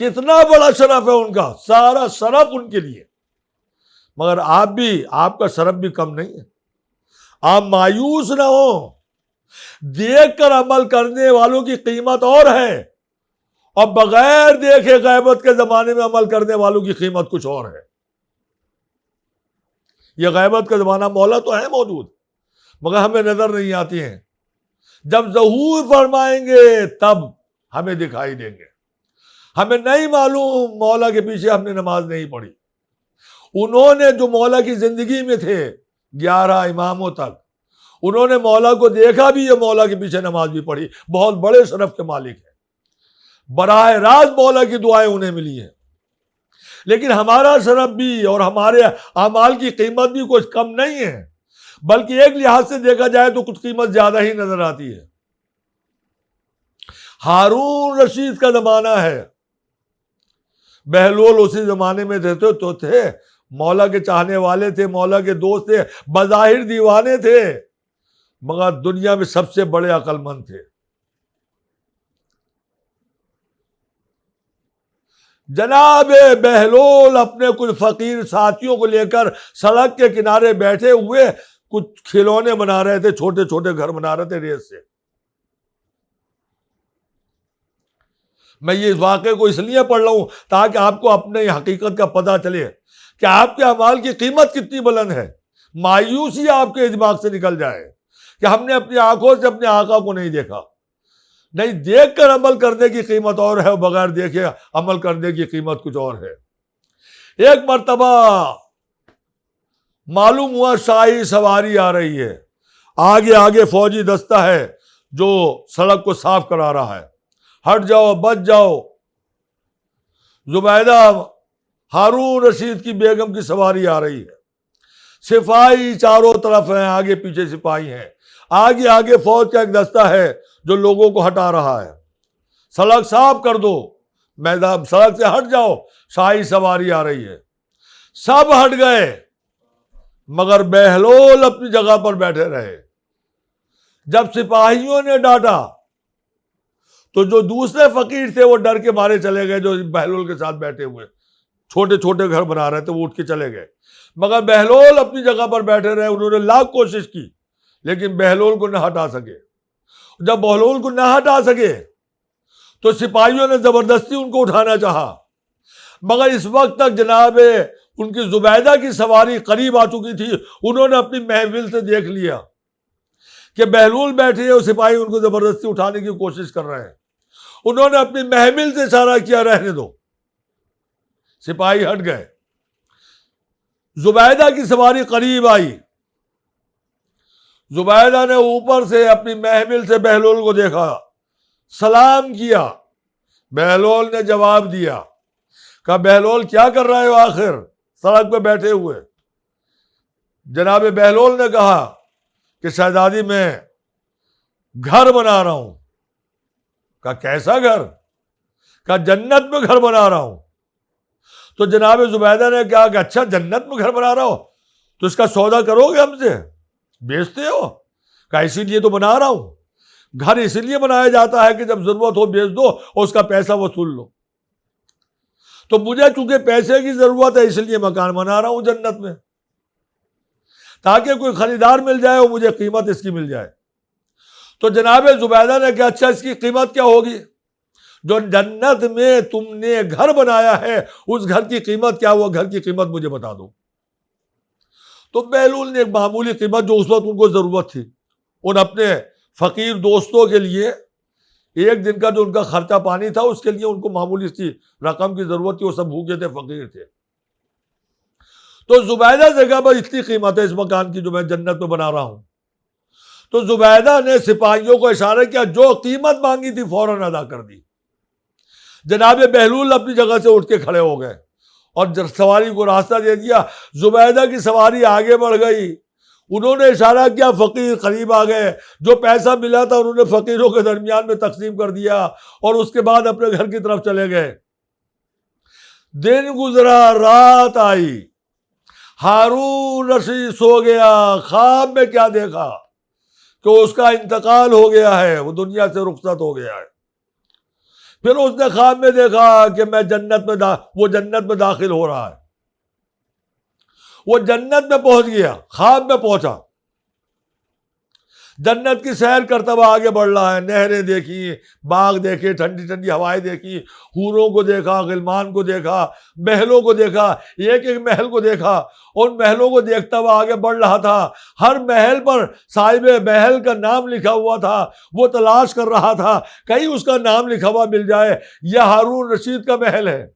کتنا بڑا شرف ہے ان کا, سارا شرف ان کے لیے. مگر آپ بھی, آپ کا شرف بھی کم نہیں ہے. آپ مایوس نہ ہو. دیکھ کر عمل کرنے والوں کی قیمت اور ہے اور بغیر دیکھے غیبت کے زمانے میں عمل کرنے والوں کی قیمت کچھ اور ہے. یہ غیبت کا زمانہ مولا تو ہے موجود مگر ہمیں نظر نہیں آتی ہیں. جب ظہور فرمائیں گے تب ہمیں دکھائی دیں گے. ہمیں نہیں معلوم مولا کے پیچھے ہم نے نماز نہیں پڑھی. انہوں نے جو مولا کی زندگی میں تھے 11 اماموں تک, انہوں نے مولا کو دیکھا بھی ہے, مولا کے پیچھے نماز بھی پڑھی. بہت بڑے شرف کے مالک ہیں. براہ راست مولا کی دعائیں انہیں ملی ہیں. لیکن ہمارا شرف بھی اور ہمارے اعمال کی قیمت بھی کچھ کم نہیں ہے, بلکہ ایک لحاظ سے دیکھا جائے تو کچھ قیمت زیادہ ہی نظر آتی ہے. ہارون رشید کا زمانہ ہے, بہلول اسی زمانے میں تھے. مولا کے چاہنے والے تھے, مولا کے دوست تھے, بظاہر دیوانے تھے مگر دنیا میں سب سے بڑے عقل مند تھے. جناب بہلول اپنے کچھ فقیر ساتھیوں کو لے کر سڑک کے کنارے بیٹھے ہوئے کچھ کھلونے بنا رہے تھے, چھوٹے چھوٹے گھر بنا رہے تھے ریت سے. میں یہ واقعے کو اس لیے پڑھ رہا ہوں تاکہ آپ کو اپنے حقیقت کا پتہ چلے کہ آپ کے اعمال کی قیمت کتنی بلند ہے. مایوسی آپ کے دماغ سے نکل جائے کہ ہم نے اپنی آنکھوں سے اپنے آقا کو نہیں دیکھا. نہیں, دیکھ کر عمل کرنے کی قیمت اور ہے, بغیر دیکھے عمل کرنے کی قیمت کچھ اور ہے. ایک مرتبہ معلوم ہوا شاہی سواری آ رہی ہے, آگے آگے فوجی دستہ ہے جو سڑک کو صاف کرا رہا ہے. ہٹ جاؤ، بچ جاؤ۔ زبیدہ ہارون رشید کی بیگم کی سواری آ رہی ہے، سپاہی چاروں طرف ہیں، آگے پیچھے سپاہی ہیں، آگے آگے فوج کا ایک دستہ ہے جو لوگوں کو ہٹا رہا ہے۔ سڑک صاف کر دو، میدان سڑک سے ہٹ جاؤ، شاہی سواری آ رہی ہے۔ سب ہٹ گئے مگر بہلول اپنی جگہ پر بیٹھے رہے۔ جب سپاہیوں نے ڈانٹا تو جو دوسرے فقیر تھے وہ ڈر کے مارے چلے گئے، جو بہلول کے ساتھ بیٹھے ہوئے چھوٹے چھوٹے گھر بنا رہے تھے، وہ اٹھ کے چلے گئے، مگر بہلول اپنی جگہ پر بیٹھے رہے۔ انہوں نے لاکھ کوشش کی لیکن بہلول کو نہ ہٹا سکے۔ جب بہلول کو نہ ہٹا سکے تو سپاہیوں نے زبردستی ان کو اٹھانا چاہا، مگر اس وقت تک جناب ان کی زبیدہ کی سواری قریب آ چکی تھی۔ انہوں نے اپنی محفل سے دیکھ لیا کہ بہلول بیٹھے ہیں اور سپاہی ان کو زبردستی اٹھانے کی کوشش کر رہے ہیں۔ انہوں نے اپنی محفل سے اشارہ کیا، رہنے دو۔ سپاہی ہٹ گئے، زبیدہ کی سواری قریب آئی۔ زبیدہ نے اوپر سے اپنی محفل سے بہلول کو دیکھا، سلام کیا۔ بہلول نے جواب دیا، کہا بہلول کیا کر رہے ہو آخر سڑک پہ بیٹھے ہوئے؟ جناب بہلول نے کہا کہ شہزادی میں گھر بنا رہا ہوں۔ کہا کیسا گھر؟ کہا جنت میں گھر بنا رہا ہوں۔ تو جناب زبیدہ نے کہا کہ اچھا جنت میں گھر بنا رہا ہو تو اس کا سودا کرو گے ہم سے، بیچتے ہو؟ کہا اسی لیے تو بنا رہا ہوں، گھر اس لیے بنایا جاتا ہے کہ جب ضرورت ہو بیچ دو اور اس کا پیسہ وصول لو۔ تو مجھے چونکہ پیسے کی ضرورت ہے اس لیے مکان بنا رہا ہوں جنت میں، تاکہ کوئی خریدار مل جائے اور مجھے قیمت اس کی مل جائے۔ تو جناب زبیدہ نے کہا اچھا اس کی قیمت کیا ہوگی؟ جو جنت میں تم نے گھر بنایا ہے اس گھر کی قیمت کیا؟ وہ گھر کی قیمت مجھے بتا دو۔ تو بہلول نے ایک معمولی قیمت جو اس وقت ان کو ضرورت تھی، ان اپنے فقیر دوستوں کے لیے ایک دن کا جو ان کا خرچہ پانی تھا اس کے لیے ان کو معمولی سی رقم کی ضرورت تھی، وہ سب بھوکے تھے، فقیر تھے۔ تو زبیدہ سے کہا بھائی اتنی قیمت ہے اس مکان کی جو میں جنت میں بنا رہا ہوں۔ تو زبیدہ نے سپاہیوں کو اشارہ کیا، جو قیمت مانگی تھی فوراً ادا کر دی۔ جناب بہلول اپنی جگہ سے اٹھ کے کھڑے ہو گئے اور سواری کو راستہ دے دیا۔ زبیدہ کی سواری آگے بڑھ گئی، انہوں نے اشارہ کیا، فقیر قریب آ گئے، جو پیسہ ملا تھا انہوں نے فقیروں کے درمیان میں تقسیم کر دیا اور اس کے بعد اپنے گھر کی طرف چلے گئے۔ دن گزرا، رات آئی، ہارون رشید سو گیا۔ خواب میں کیا دیکھا کہ اس کا انتقال ہو گیا ہے، وہ دنیا سے رخصت ہو گیا ہے۔ پھر اس نے خواب میں دیکھا کہ میں وہ جنت میں داخل ہو رہا ہے، وہ جنت میں پہنچ گیا، خواب میں پہنچا، جنت کی سیر کرتا ہوا آگے بڑھ رہا ہے۔ نہریں دیکھی، باغ دیکھے، ٹھنڈی ٹھنڈی ہوائیں دیکھی، حوروں کو دیکھا، غلمان کو دیکھا، محلوں کو دیکھا، ایک ایک محل کو دیکھا۔ ان محلوں کو دیکھتا ہوا آگے بڑھ رہا تھا، ہر محل پر صاحب محل کا نام لکھا ہوا تھا، وہ تلاش کر رہا تھا کہیں اس کا نام لکھا ہوا مل جائے، یہ ہارون رشید کا محل ہے،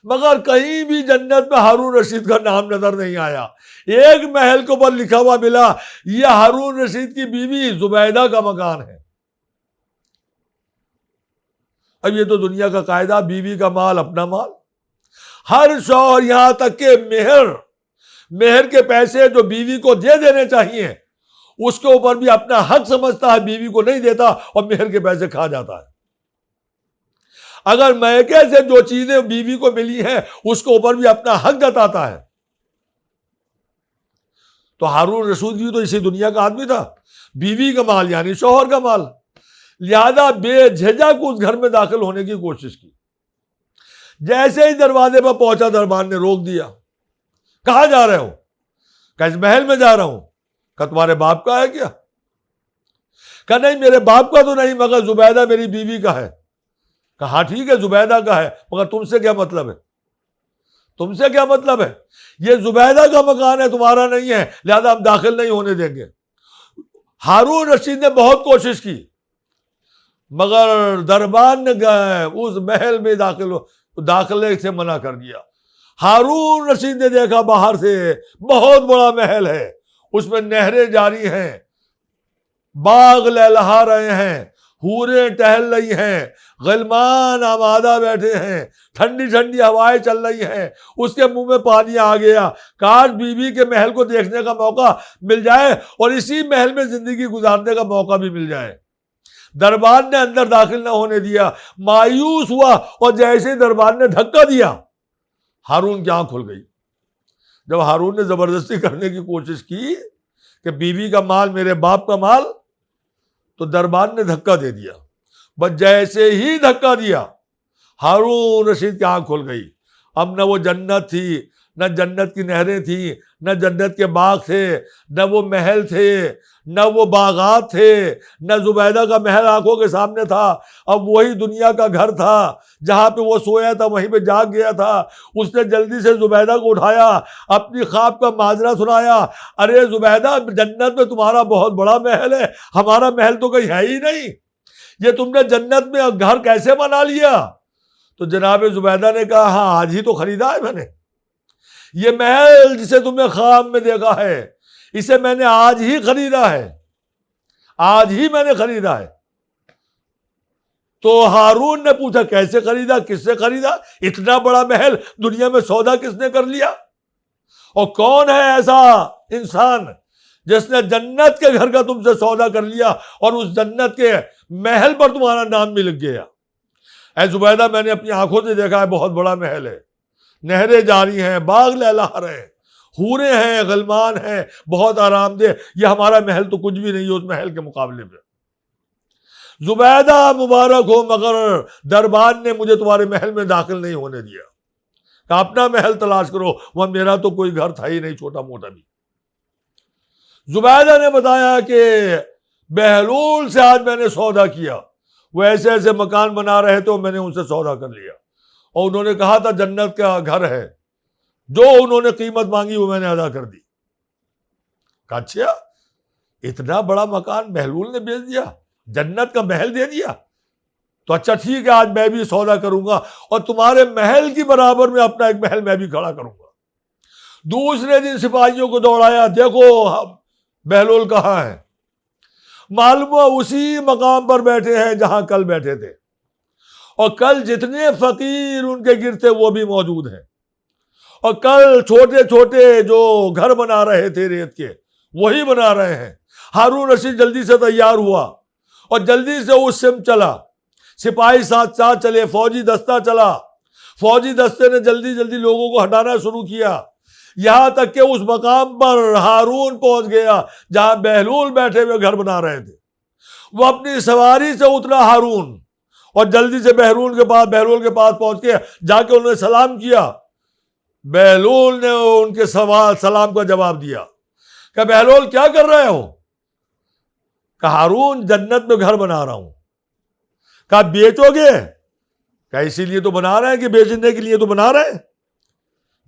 مگر کہیں بھی جنت میں ہارون رشید کا نام نظر نہیں آیا۔ ایک محل کے اوپر لکھا ہوا ملا، یہ ہارون رشید کی بیوی زبیدہ کا مکان ہے۔ اب یہ تو دنیا کا قاعدہ، بیوی کا مال اپنا مال۔ ہر شوہر، یہاں تک کہ مہر کے پیسے جو بیوی کو دے دینے چاہیے اس کے اوپر بھی اپنا حق سمجھتا ہے، بیوی کو نہیں دیتا اور مہر کے پیسے کھا جاتا ہے۔ اگر میکے سے جو چیزیں بیوی کو ملی ہیں اس کے اوپر بھی اپنا حق جتاتا ہے۔ تو ہارون رشید بھی تو اسی دنیا کا آدمی تھا، بیوی کا مال یعنی شوہر کا مال، لہذا بے جھجک اس گھر میں داخل ہونے کی کوشش کی۔ جیسے ہی دروازے پر پہنچا دربان نے روک دیا۔ کہاں جا رہے ہو؟ کہ اس محل میں جا رہا ہوں۔ کہ تمہارے باپ کا ہے کیا؟ کہ نہیں میرے باپ کا تو نہیں، مگر زبیدہ میری بیوی کا ہے۔ کہا ٹھیک ہے زبیدہ کا ہے، مگر تم سے کیا مطلب ہے؟ تم سے کیا مطلب ہے؟ یہ زبیدہ کا مکان ہے، تمہارا نہیں ہے، لہذا ہم داخل نہیں ہونے دیں گے۔ ہارون رشید نے بہت کوشش کی مگر دربان نے اس محل میں داخلے سے منع کر دیا۔ ہارون رشید نے دیکھا باہر سے بہت بڑا محل ہے، اس میں نہریں جاری ہیں، باغ لہلہا رہے ہیں، حوریں ٹہل رہی ہیں، غلمان آمادہ بیٹھے ہیں، ٹھنڈی ٹھنڈی ہوائیں چل رہی ہیں، اس کے منہ میں پانی آ گیا۔ کاش بیوی کے محل کو دیکھنے کا موقع مل جائے اور اسی محل میں زندگی گزارنے کا موقع بھی مل جائے۔ دربار نے اندر داخل نہ ہونے دیا، مایوس ہوا، اور جیسے ہی دربار نے دھکا دیا ہارون کی آنکھ کھل گئی۔ جب ہارون نے زبردستی کرنے کی کوشش کی کہ بیوی کا مال میرے باپ کا مال، تو دربار نے دھکا دے دیا۔ بس جیسے ہی دھکا دیا ہارون رشید کی آنکھ کھل گئی۔ اب نہ وہ جنت تھی، نہ جنت کی نہریں تھیں، نہ جنت کے باغ تھے، نہ وہ محل تھے، نہ وہ باغات تھے، نہ زبیدہ کا محل آنکھوں کے سامنے تھا۔ اب وہی دنیا کا گھر تھا جہاں پہ وہ سویا تھا، وہیں پہ جاگ گیا تھا۔ اس نے جلدی سے زبیدہ کو اٹھایا، اپنی خواب کا ماجرا سنایا۔ ارے زبیدہ، جنت میں تمہارا بہت بڑا محل ہے، ہمارا محل تو کہیں ہے ہی نہیں، یہ تم نے جنت میں گھر کیسے بنا لیا؟ تو جناب زبیدہ نے کہا ہاں آج ہی تو خریدا ہے میں نے، یہ محل جسے تم نے خواب میں دیکھا ہے اسے میں نے آج ہی خریدا ہے، آج ہی میں نے خریدا ہے۔ تو ہارون نے پوچھا کیسے خریدا، کس سے خریدا؟ اتنا بڑا محل دنیا میں سودا کس نے کر لیا؟ اور کون ہے ایسا انسان جس نے جنت کے گھر کا تم سے سودا کر لیا اور اس جنت کے محل پر تمہارا نام بھی لگ گیا؟ اے زبیدہ، میں نے اپنی آنکھوں سے دیکھا ہے، بہت بڑا محل ہے، نہریں جاری ہیں، باغ لہلا رہے ہیں، حوریں ہیں، غلمان ہیں، بہت آرام دہ، یہ ہمارا محل تو کچھ بھی نہیں ہے اس محل کے مقابلے میں۔ زبیدہ مبارک ہو، مگر دربار نے مجھے تمہارے محل میں داخل نہیں ہونے دیا، کہ اپنا محل تلاش کرو، وہ میرا تو کوئی گھر تھا ہی نہیں، چھوٹا موٹا بھی۔ زبیدہ نے بتایا کہ بہلول سے آج میں نے سودا کیا، وہ ایسے ایسے مکان بنا رہے تھے، میں نے ان سے سودا کر لیا، اور انہوں نے کہا تھا جنت کا گھر ہے، جو انہوں نے قیمت مانگی وہ میں نے ادا کر دی۔ کہا اچھا، اتنا بڑا مکان بہلول نے بیچ دیا، جنت کا محل دے دیا؟ تو اچھا ٹھیک ہے، آج میں بھی سودا کروں گا اور تمہارے محل کی برابر میں اپنا ایک محل میں بھی کھڑا کروں گا۔ دوسرے دن سپاہیوں کو دوڑایا، دیکھو بہلول کہاں ہے؟ معلوم ہوا اسی مقام پر بیٹھے ہیں جہاں کل بیٹھے تھے، اور کل جتنے فقیر ان کے گرد تھے وہ بھی موجود ہیں، اور کل چھوٹے چھوٹے جو گھر بنا رہے تھے ریت کے وہی بنا رہے ہیں۔ ہارون رشید جلدی سے تیار ہوا اور جلدی سے اس سمت چلا، سپاہی ساتھ ساتھ چلے، فوجی دستہ چلا، فوجی دستے نے جلدی جلدی لوگوں کو ہٹانا شروع کیا، یہاں تک کہ اس مقام پر ہارون پہنچ گیا جہاں بہلول بیٹھے ہوئے گھر بنا رہے تھے۔ وہ اپنی سواری سے اترا ہارون، اور جلدی سے بہلول کے پاس پہنچ کے جا کے انہوں نے سلام کیا۔ بہلول نے ان کے سلام کا جواب دیا کہ بہلول کیا کر رہے ہو؟ کہ ہارون جنت میں گھر بنا رہا ہوں۔ کہا بیچو گے؟ کہ اسی لیے تو بنا رہے ہیں کہ بیچنے کے لیے تو بنا رہے ہیں،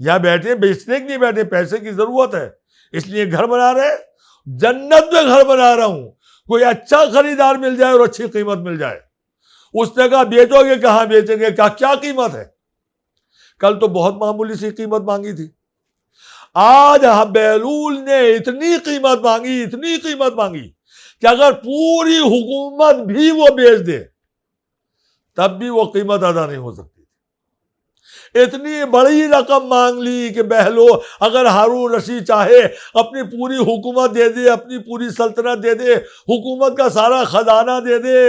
یا بیٹھے بیچنے کے لیے بیٹھے، پیسے کی ضرورت ہے اس لیے گھر بنا رہے ہیں۔ جنت میں گھر بنا رہا ہوں، کوئی اچھا خریدار مل جائے اور اچھی قیمت مل جائے۔ اس نے کہا بیچو گے؟ کہاں بیچیں گے؟ کہا کیا قیمت ہے؟ کل تو بہت معمولی سی قیمت مانگی تھی، آج بہلول نے اتنی قیمت مانگی کہ اگر پوری حکومت بھی وہ بیچ دے تب بھی وہ قیمت ادا نہیں ہو سکتی۔ اتنی بڑی رقم مانگ لی کہ بہلول اگر ہارون رشید چاہے اپنی پوری حکومت دے دے، اپنی پوری سلطنت دے دے، حکومت کا سارا خزانہ دے دے،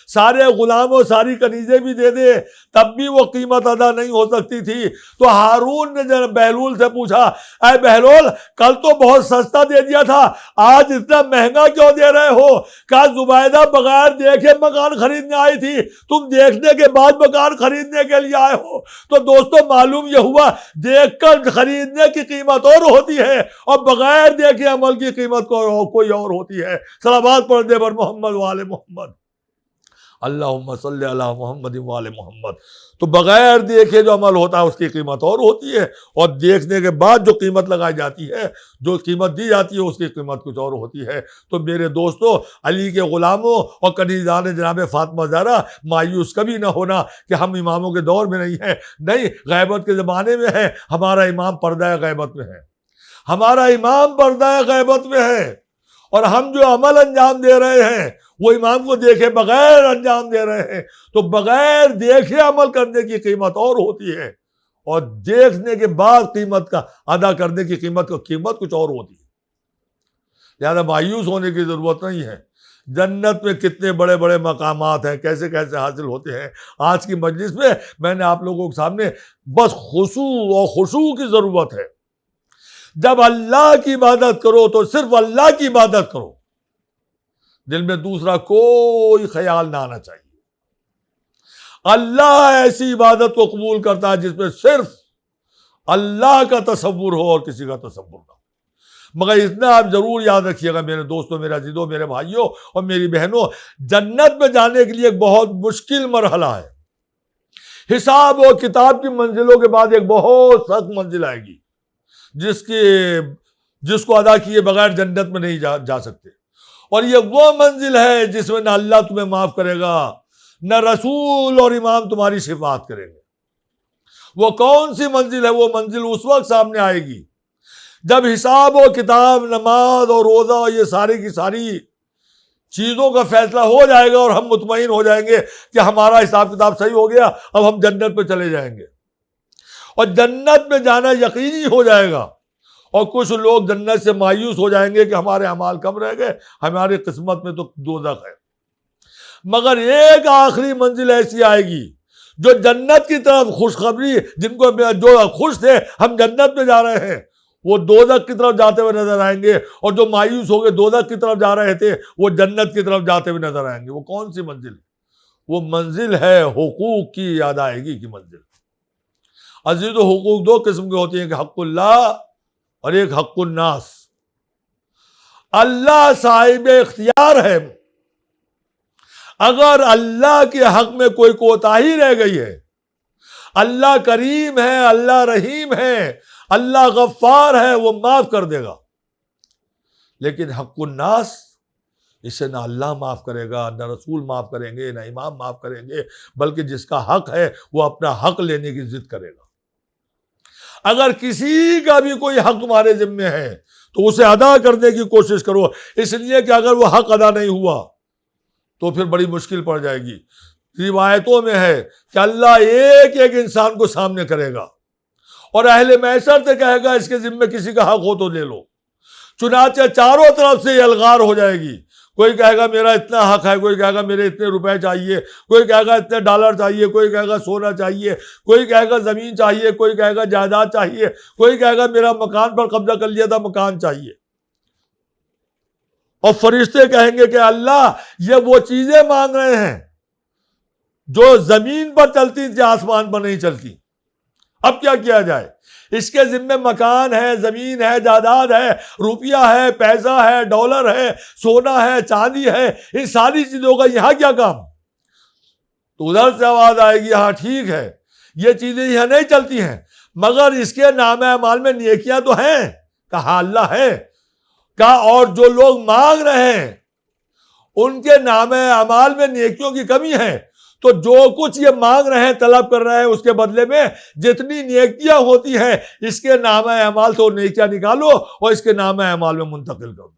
سارے غلاموں ساری کنیزیں بھی دے دے، تب بھی وہ قیمت ادا نہیں ہو سکتی تھی۔ تو ہارون نے بہلول سے پوچھا، اے بہلول کل تو بہت سستا دے دیا تھا، آج اتنا مہنگا کیوں دے رہے ہو؟ کہا زبیدہ بغیر دیکھے مکان خریدنے آئی تھی، تم دیکھنے کے بعد مکان خریدنے کے لیے آئے ہو۔ تو دوستو معلوم یہ ہوا دیکھ کر خریدنے کی قیمت اور ہوتی ہے اور بغیر دیکھے عمل کی قیمت کوئی اور ہوتی ہے۔ صلوات پڑھنے پر محمد وآل محمد، اللہم صلی علی محمد وآل محمد۔ تو بغیر دیکھے جو عمل ہوتا ہے اس کی قیمت اور ہوتی ہے، اور دیکھنے کے بعد جو قیمت لگائی جاتی ہے، جو قیمت دی جاتی ہے، اس کی قیمت کچھ اور ہوتی ہے۔ تو میرے دوستو، علی کے غلاموں اور کنیزان جناب فاطمہ زہرا، مایوس کبھی نہ ہونا کہ ہم اماموں کے دور میں نہیں ہیں، نہیں، غیبت کے زمانے میں ہیں۔ ہمارا امام پردہ غیبت میں ہے، ہمارا امام پردہ غیبت میں ہے، اور ہم جو عمل انجام دے رہے ہیں وہ امام کو دیکھے بغیر انجام دے رہے ہیں، تو بغیر دیکھے عمل کرنے کی قیمت اور ہوتی ہے، اور دیکھنے کے بعد قیمت کا ادا کرنے کی قیمت کچھ اور ہوتی ہے۔ لہذا مایوس ہونے کی ضرورت نہیں ہے۔ جنت میں کتنے بڑے بڑے مقامات ہیں، کیسے کیسے حاصل ہوتے ہیں۔ آج کی مجلس میں نے آپ لوگوں کے سامنے بس خشوع کی ضرورت ہے۔ جب اللہ کی عبادت کرو تو صرف اللہ کی عبادت کرو، دل میں دوسرا کوئی خیال نہ آنا چاہیے۔ اللہ ایسی عبادت کو قبول کرتا ہے جس میں صرف اللہ کا تصور ہو اور کسی کا تصور نہ ہو۔ مگر اتنا آپ ضرور یاد رکھیے گا میرے دوستوں، میرے عزیزوں، میرے بھائیوں اور میری بہنوں، جنت میں جانے کے لیے ایک بہت مشکل مرحلہ ہے۔ حساب و کتاب کی منزلوں کے بعد ایک بہت سخت منزل آئے گی جس کو ادا کیے بغیر جنت میں نہیں جا سکتے، اور یہ وہ منزل ہے جس میں نہ اللہ تمہیں معاف کرے گا، نہ رسول اور امام تمہاری شفاعت کریں گے۔ وہ کون سی منزل ہے؟ وہ منزل اس وقت سامنے آئے گی جب حساب و کتاب، نماز اور روزہ، یہ ساری کی ساری چیزوں کا فیصلہ ہو جائے گا اور ہم مطمئن ہو جائیں گے کہ ہمارا حساب کتاب صحیح ہو گیا، اب ہم جنت پہ چلے جائیں گے، اور جنت میں جانا یقینی ہو جائے گا۔ اور کچھ لوگ جنت سے مایوس ہو جائیں گے کہ ہمارے اعمال کم رہ گئے، ہماری قسمت میں تو دوزخ ہے۔ مگر ایک آخری منزل ایسی آئے گی جو جنت کی طرف خوشخبری، جو خوش تھے ہم جنت میں جا رہے ہیں، وہ دوزخ کی طرف جاتے ہوئے نظر آئیں گے، اور جو مایوس ہو گئے دوزخ کی طرف جا رہے تھے وہ جنت کی طرف جاتے ہوئے نظر آئیں گے۔ وہ کون سی منزل ہے؟ وہ منزل ہے حقوق کی ادائیگی کی منزل۔ عزیز و حقوق دو قسم کے ہوتے ہیں، کہ حق اللہ اور ایک حق الناس۔ اللہ صاحب اختیار ہے، اگر اللہ کے حق میں کوئی کوتاہی رہ گئی ہے، اللہ کریم ہے، اللہ رحیم ہے، اللہ غفار ہے، وہ معاف کر دے گا۔ لیکن حق الناس، اسے نہ اللہ معاف کرے گا، نہ رسول معاف کریں گے، نہ امام معاف کریں گے، بلکہ جس کا حق ہے وہ اپنا حق لینے کی ضد کرے گا۔ اگر کسی کا بھی کوئی حق تمہارے ذمے ہے تو اسے ادا کرنے کی کوشش کرو، اس لیے کہ اگر وہ حق ادا نہیں ہوا تو پھر بڑی مشکل پڑ جائے گی۔ روایتوں میں ہے کہ اللہ ایک ایک انسان کو سامنے کرے گا اور اہل محشر سے کہے گا اس کے ذمے کسی کا حق ہو تو لے لو۔ چنانچہ چاروں طرف سے یہ الغار ہو جائے گی، کوئی کہے گا میرا اتنا حق ہے، کوئی کہے گا میرے اتنے روپے چاہیے، کوئی کہے گا اتنے ڈالر چاہیے، کوئی کہے گا سونا چاہیے، کوئی کہے گا زمین چاہیے، کوئی کہے گا جائیداد چاہیے، کوئی کہے گا میرا مکان پر قبضہ کر لیا تھا مکان چاہیے۔ اور فرشتے کہیں گے کہ اللہ یہ وہ چیزیں مانگ رہے ہیں جو زمین پر چلتی تھی، آسمان پر نہیں چلتی، اب کیا کیا جائے؟ اس کے ذمے مکان ہے، زمین ہے، جائیداد ہے، روپیہ ہے، پیسہ ہے، ڈالر ہے، سونا ہے، چاندی ہے، ان ساری چیزوں کا یہاں کیا کام؟ تو ادھر سے آواز آئے گی ہاں ٹھیک ہے، یہ چیزیں یہاں نہیں چلتی ہیں، مگر اس کے نام اعمال میں نیکیاں تو ہیں۔ کہا اللہ ہے، کہا اور جو لوگ مانگ رہے ہیں ان کے نام اعمال میں نیکیوں کی کمی ہے، تو جو کچھ یہ مانگ رہے ہیں، طلب کر رہے ہیں، اس کے بدلے میں جتنی نیکیاں ہوتی ہیں اس کے نام اعمال سے وہ نیکیاں نکالو اور اس کے نام اعمال میں منتقل کر دو۔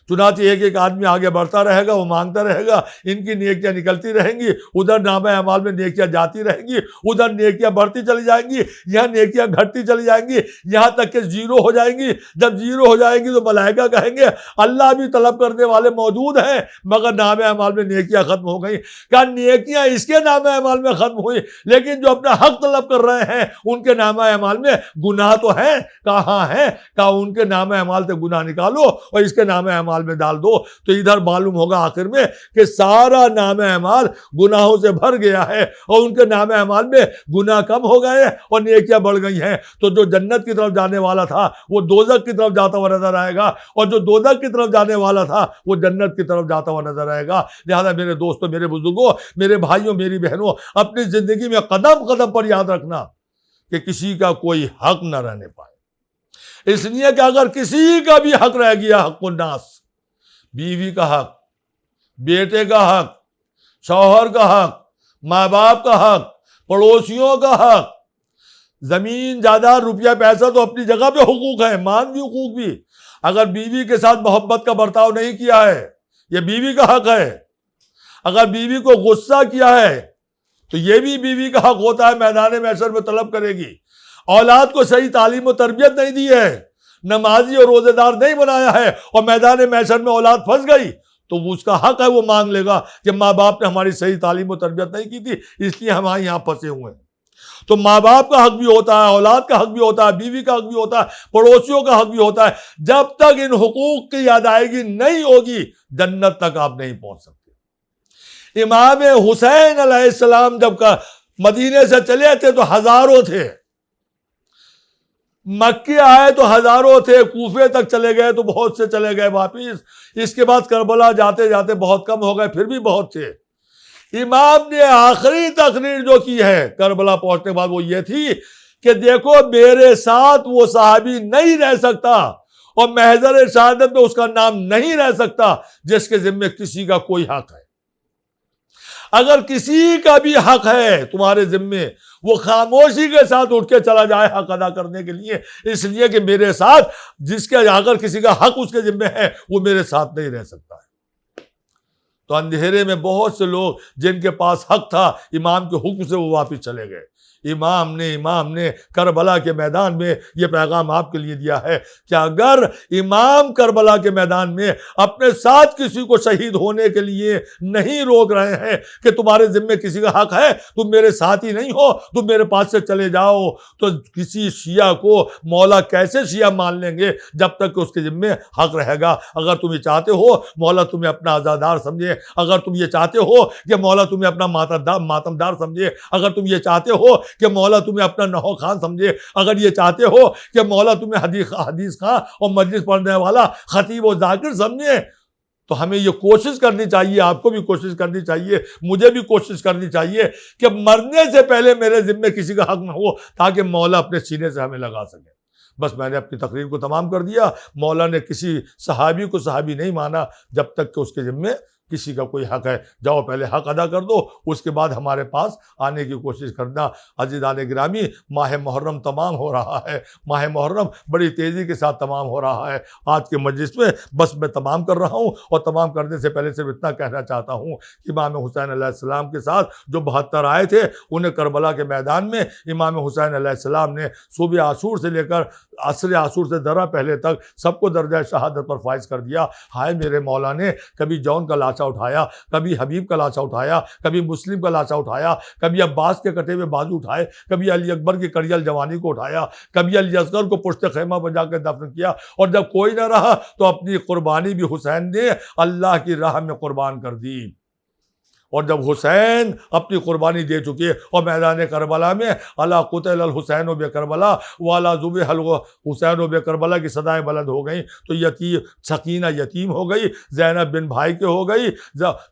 چنانچہ ایک ایک آدمی آگے بڑھتا رہے گا، وہ مانگتا رہے گا، ان کی نیکیاں نکلتی رہیں گی، ادھر نام اعمال میں نیکیاں جاتی رہیں گی، ادھر نیکیاں بڑھتی چلی جائیں گی، یہاں نیکیاں گھٹتی چلی جائیں گی، یہاں تک کہ زیرو ہو جائیں گی۔ جب زیرو ہو جائیں گی تو ملائکہ کہیں گے اللہ بھی طلب کرنے والے موجود ہیں مگر نام اعمال میں نیکیاں ختم ہو گئیں۔ کیا نیکیاں اس کے نام اعمال میں ختم ہوئی، لیکن جو اپنا حق طلب کر رہے ہیں ان کے نام اعمال میں گناہ تو ہیں؟ کہاں ہیں؟ کہا ان کے نام اعمال سے گناہ نکالو اور اس کے نام اعمال میں ڈال دو۔ تو ادھر معلوم ہوگا آخر میں کہ سارا نام اعمال گناہوں سے بھر گیا ہے اور ان کے نام اعمال میں گناہ کم ہو گئے اور نیکیاں بڑھ گئی ہیں۔ تو جو جنت کی طرف جانے والا تھا وہ دوزخ کی طرف جاتا ہوا نظر آئے گا، اور جو دوزخ کی طرف جانے والا تھا وہ جنت کی طرف جاتا ہوا نظر آئے گا۔ لہذا میرے دوستوں، میرے بزرگوں، میرے بھائیوں، میری بہنوں، اپنی زندگی میں قدم قدم پر یاد رکھنا کہ کسی کا کوئی حق نہ رہنے پائے، اس لیے کہ اگر کسی کا بھی حق رہ گیا، حق الناس، بیوی کا حق، بیٹے کا حق، شوہر کا حق، ماں باپ کا حق، پڑوسیوں کا حق، زمین جائیداد روپیہ پیسہ تو اپنی جگہ پہ حقوق ہیں، مانوی حقوق بھی، اگر بیوی کے ساتھ محبت کا برتاؤ نہیں کیا ہے، یہ بیوی کا حق ہے. اگر بیوی کو غصہ کیا ہے تو یہ بھی بیوی کا حق ہوتا ہے، میدان محشر میں طلب کرے گی. اولاد کو صحیح تعلیم و تربیت نہیں دی ہے، نمازی اور روزے دار نہیں بنایا ہے، اور میدان محشر میں اولاد پھنس گئی تو اس کا حق ہے، وہ مانگ لے گا کہ ماں باپ نے ہماری صحیح تعلیم و تربیت نہیں کی تھی، اس لیے ہم یہاں پھنسے ہوئے ہیں. تو ماں باپ کا حق بھی ہوتا ہے، اولاد کا حق بھی ہوتا ہے، بیوی کا حق بھی ہوتا ہے، پڑوسیوں کا حق بھی ہوتا ہے. جب تک ان حقوق کی ادائیگی نہیں ہوگی جنت تک آپ نہیں پہنچ سکتے. امام حسین علیہ السلام جب مدینے سے چلے تھے تو ہزاروں تھے، مکے آئے تو ہزاروں تھے، کوفے تک چلے گئے تو بہت سے چلے گئے واپس، اس کے بعد کربلا جاتے جاتے بہت کم ہو گئے، پھر بھی بہت تھے. امام نے آخری تقریر جو کی ہے کربلا پہنچنے کے بعد وہ یہ تھی کہ دیکھو میرے ساتھ وہ صحابی نہیں رہ سکتا اور محضر شہادت میں اس کا نام نہیں رہ سکتا جس کے ذمے کسی کا کوئی حق ہے. اگر کسی کا بھی حق ہے تمہارے ذمے، وہ خاموشی کے ساتھ اٹھ کے چلا جائے حق ادا کرنے کے لیے، اس لیے کہ میرے ساتھ جس کے اگر کسی کا حق اس کے ذمے ہے وہ میرے ساتھ نہیں رہ سکتا ہے. تو اندھیرے میں بہت سے لوگ جن کے پاس حق تھا امام کے حکم سے وہ واپس چلے گئے. امام نے کربلا کے میدان میں یہ پیغام آپ کے لیے دیا ہے کہ اگر امام کربلا کے میدان میں اپنے ساتھ کسی کو شہید ہونے کے لیے نہیں روک رہے ہیں کہ تمہارے ذمے کسی کا حق ہے، تم میرے ساتھ ہی نہیں ہو، تم میرے پاس سے چلے جاؤ، تو کسی شیعہ کو مولا کیسے شیعہ مان لیں گے جب تک کہ اس کے ذمے حق رہے گا. اگر تم یہ چاہتے ہو مولا تمہیں اپنا عزادار سمجھے، اگر تم یہ چاہتے ہو کہ مولا تمہیں اپنا ماتمدار سمجھے، اگر تم یہ چاہتے ہو کہ مولا تمہیں اپنا نحو خان سمجھے، اگر یہ چاہتے ہو کہ مولا تمہیں حدیث خان اور مجلس پڑھنے والا خطیب و ذاکر سمجھے، تو ہمیں یہ کوشش کرنی چاہیے، آپ کو بھی کوشش کرنی چاہیے، مجھے بھی کوشش کرنی چاہیے کہ مرنے سے پہلے میرے ذمے کسی کا حق نہ ہو تاکہ مولا اپنے سینے سے ہمیں لگا سکے. بس میں نے اپنی تقریر کو تمام کر دیا. مولا نے کسی صحابی کو صحابی نہیں مانا جب تک کہ اس کے ذمے کسی کا کوئی حق ہے. جاؤ پہلے حق ادا کر دو، اس کے بعد ہمارے پاس آنے کی کوشش کرنا. عزیزان گرامی، ماہ محرم تمام ہو رہا ہے، ماہ محرم بڑی تیزی کے ساتھ تمام ہو رہا ہے. آج کے مجلس میں بس میں تمام کر رہا ہوں، اور تمام کرنے سے پہلے صرف اتنا کہنا چاہتا ہوں کہ امام حسین علیہ السلام کے ساتھ جو 72 آئے تھے انہیں کربلا کے میدان میں امام حسین علیہ السلام نے صبح عاشور سے لے کر عصر عاشور سے ذرا پہلے تک سب کو درجہ شہادت پر فائز کر دیا. ہائے میرے مولا نے کبھی جون کا لاچا اٹھایا، کبھی حبیب کا لاچا اٹھایا، کبھی مسلم کا لاچا اٹھایا، کبھی عباس کے کٹے ہوئے بازو اٹھائے، کبھی علی اکبر کی کڑیل جوانی کو اٹھایا، کبھی علی اصغر کو پشت خیمہ پر جا کے دفن کیا، اور جب کوئی نہ رہا تو اپنی قربانی بھی حسین نے اللہ کی راہ میں قربان کر دی. اور جب حسین اپنی قربانی دے چکے اور میدان کربلا میں الا قتل الحسین و بے کربلا والا ذبح الحسین و بے کربلا کی صدائیں بلند ہو گئیں تو سکینہ یتیم ہو گئی، زینب بن بھائی کے ہو گئی،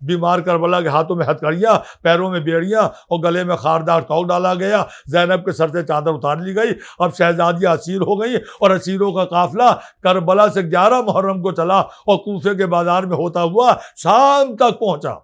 بیمار کربلا کے ہاتھوں میں ہتھکڑیاں، پیروں میں بیڑیاں اور گلے میں خاردار توق ڈالا گیا. زینب کے سر سے چادر اتار لی گئی. اب شہزادیاں اسیر ہو گئی اور اسیروں کا قافلہ کربلا سے 11 محرم کو چلا اور کوفے کے بازار میں ہوتا ہوا شام تک پہنچا.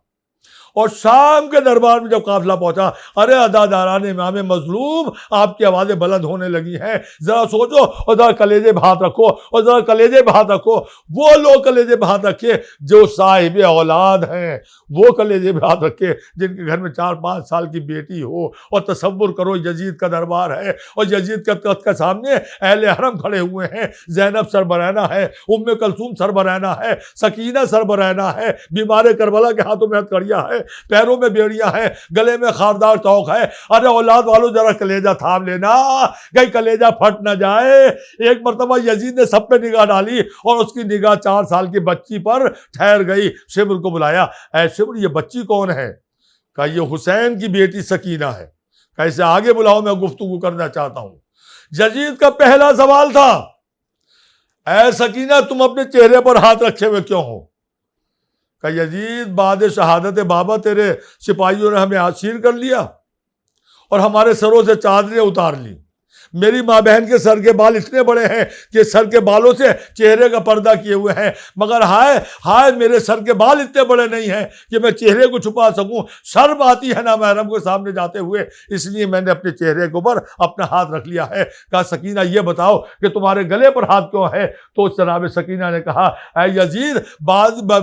اور شام کے دربار میں جب قافلہ پہنچا، ارے عزاداران امام مظلوم آپ کی آوازیں بلند ہونے لگی ہیں. ذرا سوچو اور ذرا کلیجے پہ ہاتھ رکھو، اور ذرا کلیجے پہ ہاتھ رکھو. وہ لوگ کلیجے پہ ہاتھ رکھے جو صاحب اولاد ہیں، وہ کلیجے پہ ہاتھ رکھے جن کے گھر میں 4-5 سال کی بیٹی ہو. اور تصور کرو یزید کا دربار ہے اور یزید کے تخت کے سامنے اہل حرم کھڑے ہوئے ہیں. زینب سربرہنہ ہے، ام کلثوم سربرہنہ ہے، سکینہ سربرہنہ ہے، بیمار کربلا کے ہاتھوں میں ہتھکڑیاں ہے، پیروں میں بیڑیاں ہیں، گلے میں خاردار توق ہے. ارے اولاد والوں ذرا کلیجہ تھام لینا، کہیں کلیجہ پھٹ نہ جائے. ایک مرتبہ یزید نے سب پہ نگاہ ڈالی اور اس کی نگاہ 4 سال کی بچی پر ٹھہر گئی. شبر کو بلایا، اے شبر یہ بچی کون ہے؟ کہا یہ حسین کی بیٹی سکینہ ہے. کیسے آگے بلاؤ، میں گفتگو کرنا چاہتا ہوں. یزید کا پہلا سوال تھا، اے سکینہ تم اپنے چہرے پر ہاتھ رکھے ہوئے کیوں ہو؟ کہ یزید بعد شہادت بابا تیرے سپاہیوں نے ہمیں اسیر کر لیا اور ہمارے سروں سے چادریں اتار لی. میری ماں بہن کے سر کے بال اتنے بڑے ہیں کہ سر کے بالوں سے چہرے کا پردہ کیے ہوئے ہیں، مگر ہائے ہائے میرے سر کے بال اتنے بڑے نہیں ہیں کہ میں چہرے کو چھپا سکوں، شرم آتی ہے نامحرم کے سامنے جاتے ہوئے، اس لیے میں نے اپنے چہرے کے اوپر اپنا ہاتھ رکھ لیا ہے۔ کہا سکینہ یہ بتاؤ کہ تمہارے گلے پر ہاتھ کیوں ہے؟ تو جناب سکینہ نے کہا اے یزید،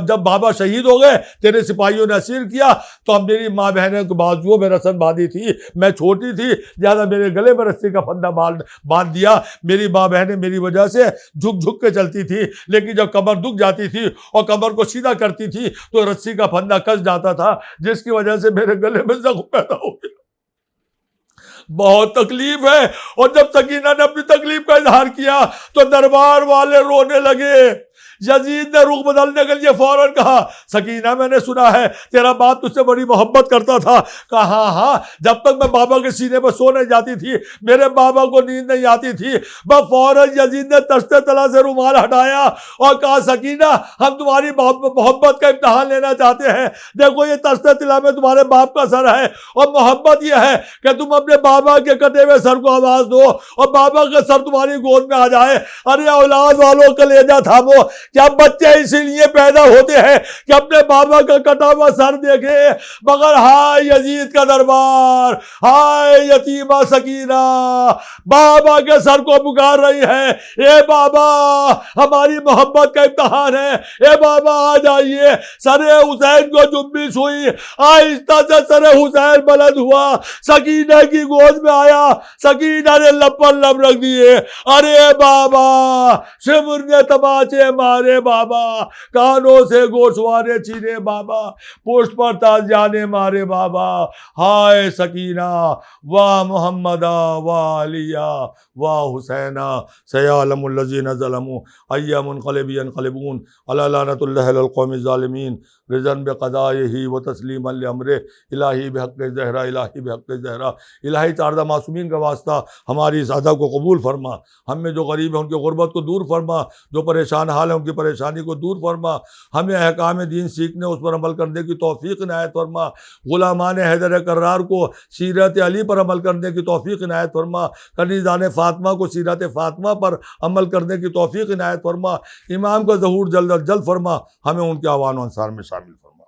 جب بابا شہید ہو گئے، تیرے سپاہیوں نے اسیر کیا، تو اب میری ماں بہنوں کے بازوؤں میں رسن باندھی تھی، میں چھوٹی تھی لہٰذا میرے گلے میں رسی کا پھندا باندھ دیا۔ میری ماں بہنیں میری وجہ سے جھک جھک کے چلتی تھی، لیکن جب کمر دکھ جاتی تھی اور کمر کو سیدھا کرتی تھی تو رسی کا پھندا کس جاتا تھا، جس کی وجہ سے میرے گلے میں زخم پیدا ہو گیا۔ بہت تکلیف ہے۔ اور جب سکینہ نے اپنی تکلیف کا اظہار کیا تو دربار والے رونے لگے۔ یزید نے رخ بدلنے کے لیے فوراً کہا سکینہ میں نے سنا ہے تیرا باپ تجھ سے بڑی محبت کرتا تھا۔ کہا ہاں ہاں، جب تک میں بابا کے سینے پر سو نہیں جاتی تھی میرے بابا کو نیند نہیں آتی تھی۔ میں فوراً یزید نے تشتے تلا سے رومال ہٹایا اور کہا سکینہ ہم تمہاری محبت کا امتحان لینا چاہتے ہیں، دیکھو یہ تشتے تلا میں تمہارے باپ کا سر ہے، اور محبت یہ ہے کہ تم اپنے بابا کے کٹے ہوئے سر کو آواز دو اور بابا کا سر تمہاری گود میں آ جائے۔ ارے اولاد والوں کلیجہ تھامو، کیا بچے اسی لیے پیدا ہوتے ہیں کہ اپنے بابا کا کٹا ہوا سر دیکھے؟ مگر ہائے یزید کا دربار، ہائے یتیمہ سکینہ بابا کے سر کو پکار رہی ہے، اے بابا ہماری محبت کا امتحان ہے، اے بابا آ جائیے۔ سر حسین کو جنبش ہوئی، آہستہ سے سر حسین بلند ہوا، سکینہ کی گود میں آیا، سکینہ نے لب پر لب رکھ دیے۔ ارے بابا شمر نے تماچے مارے بابا، کانوں سے گوشوارے چھینے بابا، پشت پر تازیانے مارے بابا۔ ہائے سکینہ واہ محمدہ واہ علیہ واہ حسینہ سیعلم الذین ظلموا ای منقلب ینقلبون الی لعنۃ اللہ علی القوم الظالمین رضا بقضائہ و تسلیما لامرہ الہی بحق زہرا الہی بحق زہرا۔ الہی چاردہ معصومین کا واسطہ ہماری اس ادا کو قبول فرما، ہم میں جو غریب ہیں ان کی غربت کو دور فرما، جو پریشان حال ہیں ان کی پریشانی کو دور فرما، ہمیں احکام دین سیکھنے اس پر عمل کرنے کی توفیق عنایت فرما، غلامان حیدر کرار کو سیرت علی پر عمل کرنے کی توفیق عنایت فرما، کنیزان فاطمہ کو سیرت فاطمہ پر عمل کرنے کی توفیق عنایت فرما، امام کا ظہور جلد از جلد فرما، ہمیں ان کے اعوان و انصار میں شامل فرما۔